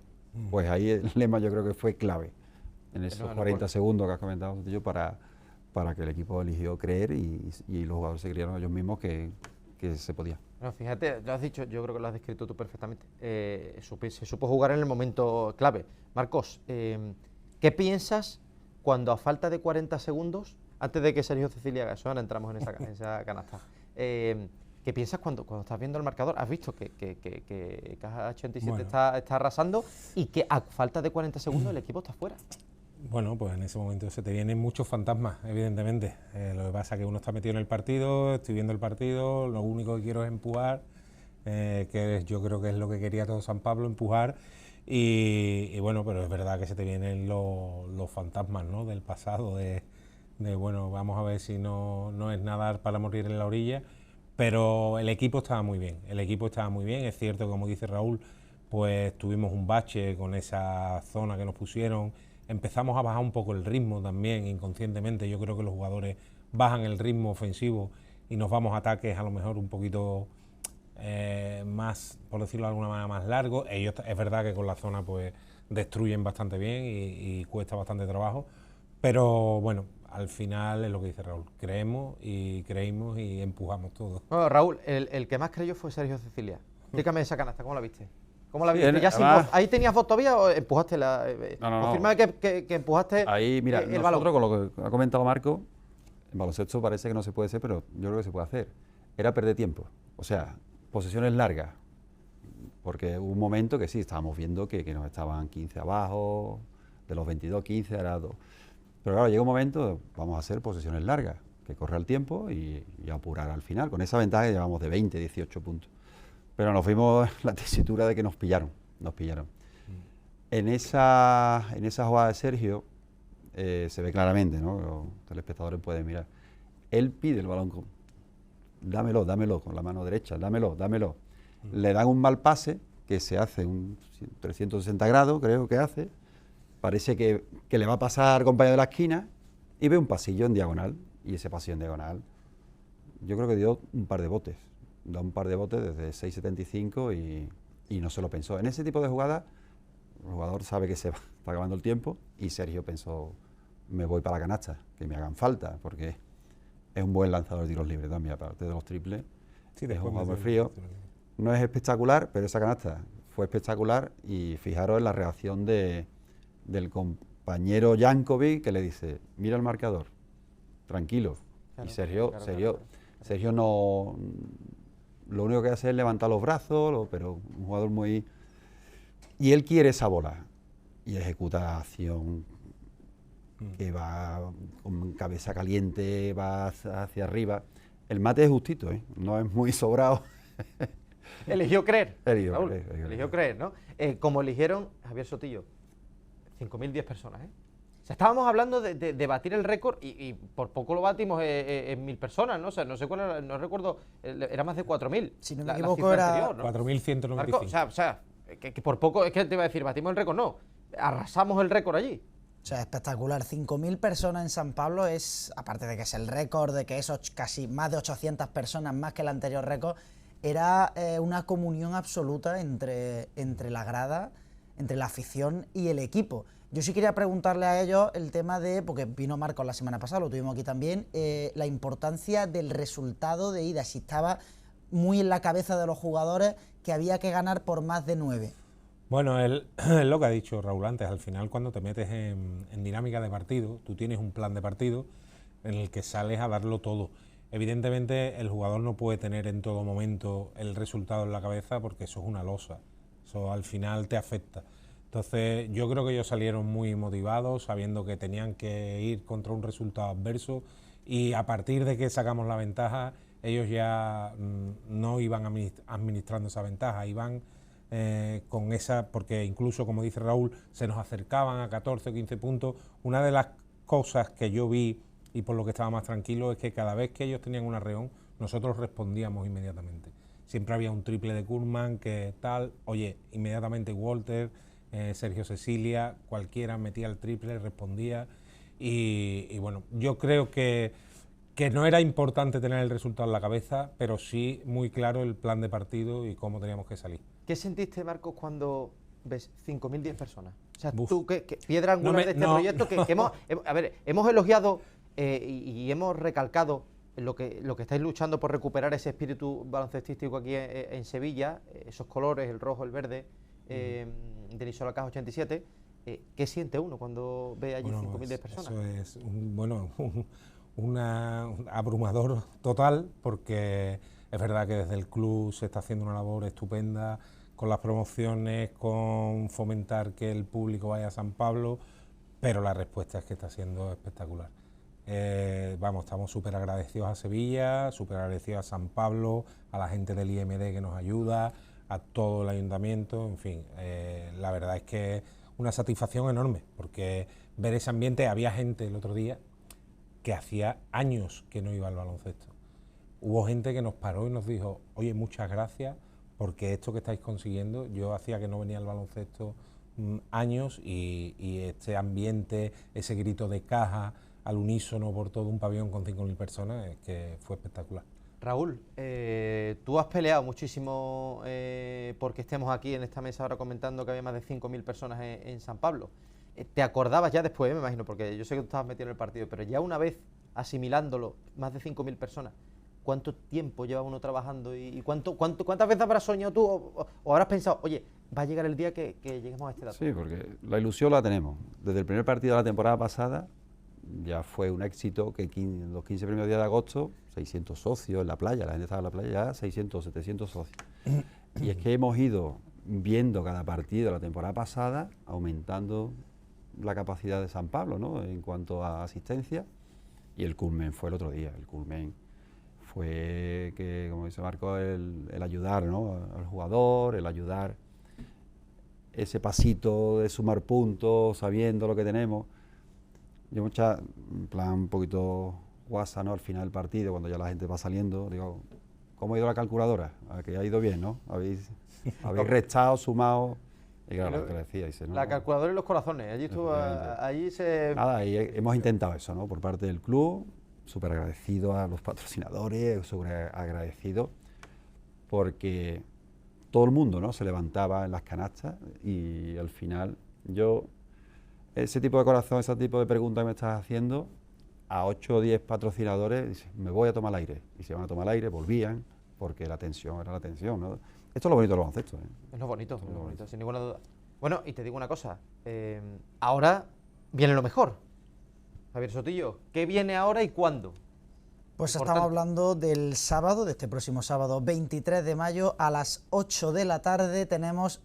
Pues ahí el lema yo creo que fue clave en esos 40 segundos que has comentado para que el equipo eligió creer y los jugadores se creyeron ellos mismos que se podía. Bueno, fíjate, lo has dicho, yo creo que lo has descrito tú perfectamente. Se supo jugar en el momento clave. Marcos, ¿qué piensas cuando a falta de 40 segundos, antes de que Sergio Cecilia haga eso, ahora entramos en esa canasta, ¿qué piensas cuando estás viendo el marcador? Has visto que K87 está arrasando y que a falta de 40 segundos el equipo está fuera. Bueno, pues en ese momento se te vienen muchos fantasmas, evidentemente. Lo que pasa es que uno está metido en el partido, estoy viendo el partido, lo único que quiero es empujar, yo creo que es lo que quería todo San Pablo, empujar. Y bueno, pero es verdad que se te vienen los fantasmas, ¿no? Del pasado, de bueno, vamos a ver si no es nadar para morir en la orilla. Pero el equipo estaba muy bien, es cierto, como dice Raúl, pues tuvimos un bache con esa zona que nos pusieron. Empezamos a bajar un poco el ritmo también, inconscientemente. Yo creo que los jugadores bajan el ritmo ofensivo y nos vamos a ataques a lo mejor un poquito más, por decirlo de alguna manera, más largos. Ellos, es verdad que con la zona pues destruyen bastante bien y cuesta bastante trabajo. Pero bueno, al final es lo que dice Raúl. Creímos y empujamos todo. Bueno, Raúl, el que más creyó fue Sergio Cecilia. Explícame esa canasta, ¿cómo la viste? ¿Cómo la viste? ¿Ahí tenías voz todavía o empujaste la...? Confírmame que empujaste ahí, mira, el balón. Con lo que ha comentado Marco, en baloncesto parece que no se puede hacer, pero yo creo que se puede hacer. Era perder tiempo. O sea, posesiones largas. Porque hubo un momento que sí, estábamos viendo que nos estaban 15 abajo, de los 22, 15 era 2. Pero claro, llega un momento, vamos a hacer posesiones largas, que corra el tiempo y apurar al final. Con esa ventaja que llevamos de 20, 18 puntos. Pero nos vimos la tesitura de que nos pillaron. En esa jugada de Sergio se ve claramente, ¿no? Los telespectadores pueden mirar. Él pide el balón dámelo con la mano derecha, dámelo. Le dan un mal pase que se hace un 360 grados, creo que hace. Parece que le va a pasar al compañero de la esquina y ve un pasillo en diagonal, y ese pasillo en diagonal, yo creo que dio un par de botes, da un par de botes desde 6,75 y no se lo pensó. En ese tipo de jugadas, el jugador sabe que se va, está acabando el tiempo, y Sergio pensó, me voy para la canasta, que me hagan falta, porque es un buen lanzador de tiros libres también, aparte de los triples, Sí, es un después jugador muy de- frío. No es espectacular, pero esa canasta fue espectacular, y fijaros en la reacción del compañero Jankovic, que le dice, mira el marcador, tranquilo. Claro, y Sergio, claro, Sergio, claro. Sergio no, lo único que hace es levantar los brazos, pero un jugador muy... Y él quiere esa bola, y ejecuta la acción que va con cabeza caliente, va hacia arriba. El mate es justito, ¿eh? No es muy sobrado. Eligió creer, Eligió Raúl, creer, eligió eligió creer, ¿no? Como eligieron, Javier Sotillo, 5.010 personas, ¿eh? O sea, estábamos hablando de batir el récord y por poco lo batimos en 1.000 personas, ¿no? O sea, no sé cuál era, no recuerdo, era más de 4.000. Si no me la equivoco, cifra era anterior, ¿no? 4.195. Marco, o sea, que por poco, es que te iba a decir, batimos el récord, no, arrasamos el récord allí. O sea, espectacular. 5.000 personas en San Pablo es, aparte de que es el récord, de que esos casi más de 800 personas más que el anterior récord, era una comunión absoluta entre la grada, entre la afición y el equipo. Yo sí quería preguntarle a ellos el tema de, porque vino Marcos la semana pasada, lo tuvimos aquí también, la importancia del resultado de ida, si estaba muy en la cabeza de los jugadores que había que ganar por más de 9. Bueno, es lo que ha dicho Raúl antes, al final cuando te metes en dinámica de partido, tú tienes un plan de partido en el que sales a darlo todo. Evidentemente el jugador no puede tener en todo momento el resultado en la cabeza porque eso es una losa, eso al final te afecta. Entonces yo creo que ellos salieron muy motivados, sabiendo que tenían que ir contra un resultado adverso, y a partir de que sacamos la ventaja, ellos ya no iban administrando esa ventaja, iban con esa, porque incluso, como dice Raúl, se nos acercaban a 14 o 15 puntos. Una de las cosas que yo vi y por lo que estaba más tranquilo es que cada vez que ellos tenían un arreón, nosotros respondíamos inmediatamente. Siempre había un triple de Kurman, que tal, oye, inmediatamente Walter, Sergio Cecilia, cualquiera metía el triple, respondía, y bueno, yo creo que no era importante tener el resultado en la cabeza, pero sí muy claro el plan de partido y cómo teníamos que salir. ¿Qué sentiste, Marcos, cuando ves 5.00010 personas? O sea, Buf. tú, que piedra angular de este proyecto, que hemos elogiado y hemos recalcado lo que estáis luchando por recuperar ese espíritu baloncestístico aquí en Sevilla, esos colores, el rojo, el verde, del Isola Caja 87. ¿Qué siente uno cuando ve allí 5.010 personas? Eso es un abrumador total, porque es verdad que desde el club se está haciendo una labor estupenda con las promociones, con fomentar que el público vaya a San Pablo, pero la respuesta es que está siendo espectacular. Estamos súper agradecidos a Sevilla, súper agradecidos a San Pablo, a la gente del IMD que nos ayuda, a todo el ayuntamiento, en fin, la verdad es que es una satisfacción enorme, porque ver ese ambiente, había gente el otro día que hacía años que no iba al baloncesto. Hubo gente que nos paró y nos dijo, oye, muchas gracias, porque esto que estáis consiguiendo, yo hacía que no venía al baloncesto años, y este ambiente, ese grito de caja al unísono por todo un pabellón con 5.000 personas, es que fue espectacular. Raúl, tú has peleado muchísimo porque estemos aquí en esta mesa ahora comentando que había más de 5.000 personas en San Pablo. ¿Te acordabas ya después, me imagino, porque yo sé que tú estabas metido en el partido, pero ya una vez asimilándolo, más de 5.000 personas, ¿cuánto tiempo lleva uno trabajando y cuántas veces habrás soñado tú o habrás pensado, oye, va a llegar el día que lleguemos a este dato? Sí, porque la ilusión la tenemos. Desde el primer partido de la temporada pasada ya fue un éxito que los 15 primeros días de agosto, 600 socios en la playa, la gente estaba en la playa ya, 600, 700 socios. Y es que hemos ido viendo cada partido de la temporada pasada aumentando la capacidad de San Pablo, ¿no?, en cuanto a asistencia, y el culmen fue el otro día. El culmen fue que, como dice Marco, el ayudar, ¿no?, al jugador, el ayudar ese pasito de sumar puntos, sabiendo lo que tenemos. Yo en plan un poquito guasa, ¿no?, al final del partido, cuando ya la gente va saliendo, digo, ¿cómo ha ido la calculadora? A que ha ido bien, ¿no? Habéis restado, sumado, Y claro, lo que le decía, dice, la calculadora y los corazones, allí estuvo, allí se... Nada, y hemos intentado eso, ¿no? Por parte del club, súper agradecido a los patrocinadores, súper agradecido, porque todo el mundo, ¿no? Se levantaba en las canastas y al final yo, ese tipo de corazón, ese tipo de preguntas que me estás haciendo, a 8 o 10 patrocinadores, dice, me voy a tomar el aire. Y se van a tomar el aire, volvían, porque la tensión era la tensión, ¿no? Esto es lo bonito del baloncesto, ¿eh? Es lo bonito, sin ninguna duda. Bueno, y te digo una cosa, ahora viene lo mejor. Javier Sotillo, ¿qué viene ahora y cuándo? Pues estamos hablando del sábado, de este próximo sábado, 23 de mayo, a las 8 de la tarde veníamos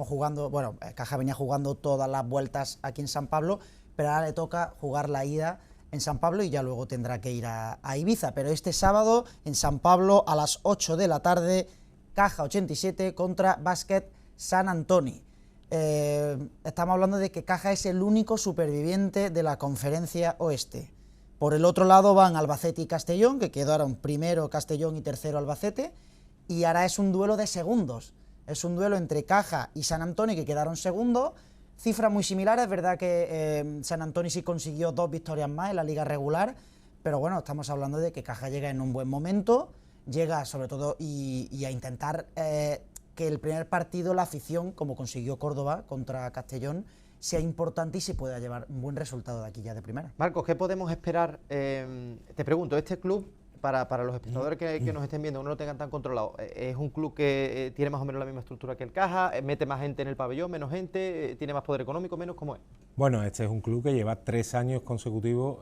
jugando, bueno, Caja venía jugando todas las vueltas aquí en San Pablo, pero ahora le toca jugar la ida en San Pablo y ya luego tendrá que ir a Ibiza. Pero este sábado en San Pablo a las 8 de la tarde, Caja 87 contra Básquet San Antoni. Estamos hablando de que Caja es el único superviviente de la Conferencia Oeste. Por el otro lado van Albacete y Castellón, que quedaron primero Castellón y tercero Albacete, y ahora es un duelo de segundos. Es un duelo entre Caja y San Antoni, que quedaron segundos. Cifras muy similares, es verdad que San Antoni sí consiguió 2 victorias más en la liga regular, pero bueno, estamos hablando de que Caja llega en un buen momento, llega sobre todo y a intentar que el primer partido, la afición, como consiguió Córdoba contra Castellón, sea importante y se pueda llevar un buen resultado de aquí ya de primera. Marcos, ¿qué podemos esperar? Te pregunto, este club, para los espectadores que nos estén viendo, no lo tengan tan controlado, ¿es un club que tiene más o menos la misma estructura que el Caja? ¿Mete más gente en el pabellón, menos gente? ¿Tiene más poder económico, menos? ¿Cómo es? Bueno, este es un club que lleva 3 años consecutivos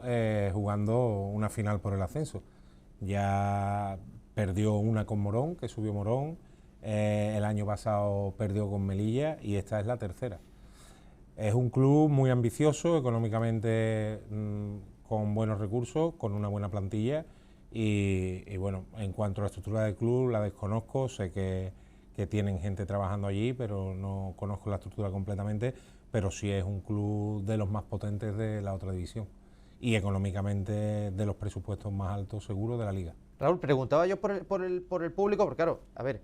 jugando una final por el ascenso. Ya perdió una con Morón, que subió Morón, el año pasado perdió con Melilla y esta es la tercera. Es un club muy ambicioso, económicamente con buenos recursos, con una buena plantilla y bueno, en cuanto a la estructura del club la desconozco, sé que tienen gente trabajando allí, pero no conozco la estructura completamente, pero sí es un club de los más potentes de la otra división y económicamente de los presupuestos más altos seguro de la liga. Raúl, preguntaba yo por el público, porque claro, a ver,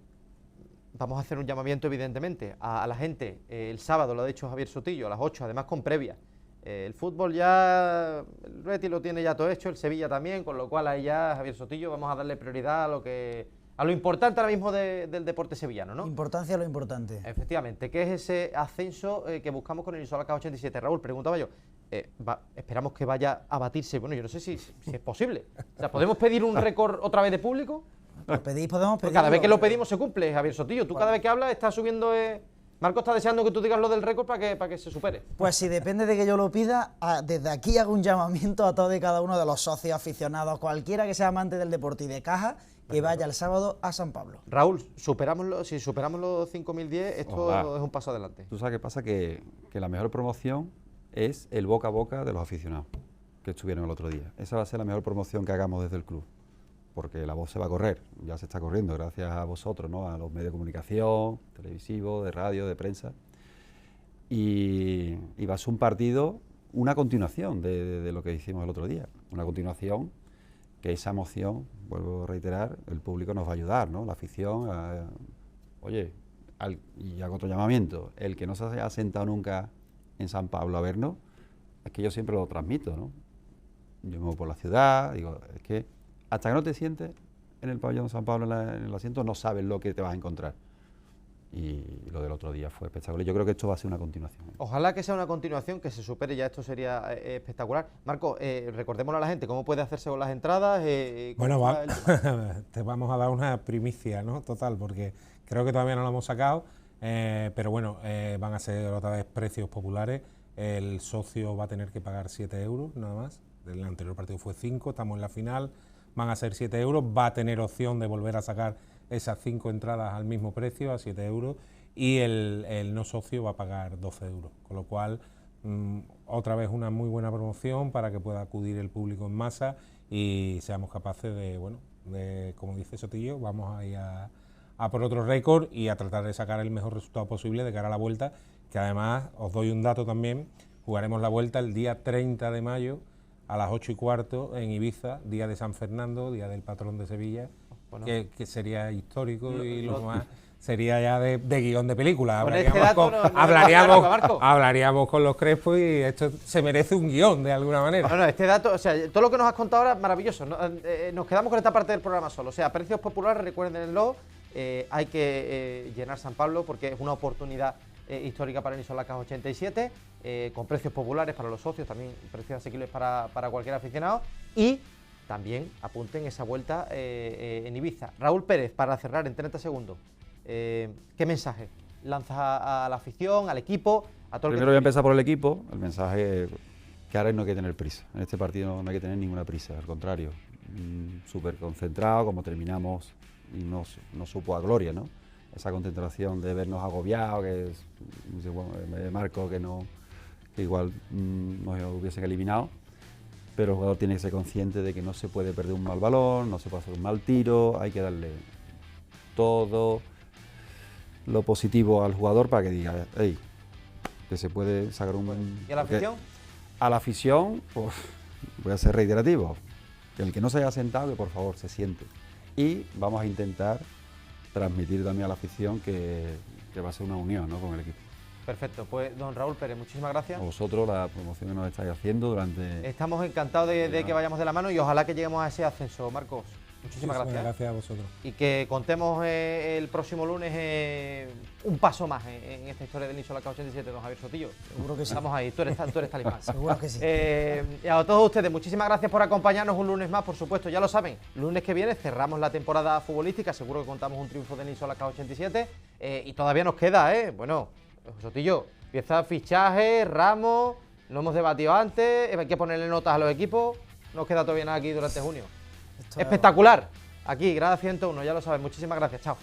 vamos a hacer un llamamiento evidentemente a la gente, el sábado lo ha dicho Javier Sotillo, a las 8, además con previa. El fútbol ya, el Betis lo tiene ya todo hecho, el Sevilla también, con lo cual ahí ya, Javier Sotillo, vamos a darle prioridad a lo importante ahora mismo del deporte sevillano, ¿no? Importancia a lo importante. Efectivamente, ¿qué es ese ascenso que buscamos con el Isola K87? Raúl, preguntaba yo, esperamos que vaya a batirse, bueno, yo no sé si es posible. O sea, ¿podemos pedir un récord otra vez de público? Podemos pedir. Cada vez que lo pedimos se cumple, Javier Sotillo. Tú cada vez que hablas estás subiendo... Marco está deseando que tú digas lo del récord para que se supere. Pues si depende de que yo lo pida, desde aquí hago un llamamiento a todos y cada uno de los socios aficionados, cualquiera que sea amante del deporte y de Caja, que vaya el sábado a San Pablo. Raúl, si superamos los 5.010, esto es un paso adelante. Tú sabes qué pasa, que la mejor promoción es el boca a boca de los aficionados que estuvieron el otro día. Esa va a ser la mejor promoción que hagamos desde el club, porque la voz se va a correr, ya se está corriendo gracias a vosotros, ¿no? A los medios de comunicación, televisivos, de radio, de prensa, y va a ser un partido, una continuación de lo que hicimos el otro día, una continuación que esa emoción, vuelvo a reiterar, el público nos va a ayudar, ¿no? La afición, y hago otro llamamiento, el que no se haya sentado nunca en San Pablo a vernos, es que yo siempre lo transmito, ¿no? Yo me voy por la ciudad, digo, es que hasta que no te sientes en el pabellón de San Pablo en el asiento, no sabes lo que te vas a encontrar. Y lo del otro día fue espectacular. Yo creo que esto va a ser una continuación. Ojalá que sea una continuación, que se supere, ya esto sería espectacular. Marco, recordémosle a la gente cómo puede hacerse con las entradas. Bueno, te vamos a dar una primicia, ¿no? Total, porque creo que todavía no lo hemos sacado, pero bueno, van a ser otra vez precios populares. El socio va a tener que pagar 7 euros nada más. El anterior partido fue 5, estamos en la final. Van a ser 7 euros, va a tener opción de volver a sacar esas 5 entradas al mismo precio, a 7 euros, y el no socio va a pagar 12 euros, con lo cual otra vez una muy buena promoción para que pueda acudir el público en masa y seamos capaces de, bueno, como dice Sotillo, vamos a ir a por otro récord y a tratar de sacar el mejor resultado posible de cara a la vuelta, que además, os doy un dato también, jugaremos la vuelta el día 30 de mayo, a las 8:15 en Ibiza, día de San Fernando, día del patrón de Sevilla, bueno, que sería histórico y lo más sería ya de guión de película. Con este dato Hablaríamos con los Crespo y esto se merece un guión de alguna manera. No, este dato, o sea, todo lo que nos has contado ahora, maravilloso. Nos quedamos con esta parte del programa solo. O sea, precios populares, recuérdenlo, hay que llenar San Pablo porque es una oportunidad histórica para el Isolacas 87, con precios populares para los socios, también precios asequibles para cualquier aficionado, y también apunten esa vuelta en Ibiza. Raúl Pérez, para cerrar en 30 segundos, ¿qué mensaje lanzas a la afición, al equipo, a todo el Primero voy a empezar por el equipo. El mensaje que ahora no hay que tener prisa. En este partido no hay que tener ninguna prisa, al contrario. Súper concentrado, como terminamos y nos supo a gloria, ¿no? Esa concentración de vernos agobiados, Marco que igual nos hubiesen eliminado, pero el jugador tiene que ser consciente de que no se puede perder un mal balón, no se puede hacer un mal tiro, hay que darle todo lo positivo al jugador para que diga, hey, que se puede sacar un buen... ¿Y a la afición? A la afición, pues voy a ser reiterativo, que el que no se haya sentado, que por favor se siente. Y vamos a intentar transmitir también a la afición que va a ser una unión, ¿no?, con el equipo. Perfecto, pues don Raúl Pérez, muchísimas gracias. A vosotros la promoción que nos estáis haciendo durante... Estamos encantados de que vayamos de la mano y ojalá que lleguemos a ese ascenso, Marcos. Muchísimas gracias. Gracias a vosotros. Y que contemos el próximo lunes un paso más en esta historia del Isolacas 87, don Javier Sotillo. Seguro que sí. Estamos ahí, tú eres talismán. Seguro que sí. Y a todos ustedes, muchísimas gracias por acompañarnos un lunes más, por supuesto, ya lo saben. Lunes que viene cerramos la temporada futbolística, seguro que contamos un triunfo del Isolacas 87 y todavía nos queda, bueno, Sotillo, empieza fichaje, Ramos, lo hemos debatido antes, hay que ponerle notas a los equipos, no nos queda todavía nada aquí durante junio. Espectacular, aquí, Grada 101, ya lo saben, muchísimas gracias, chao.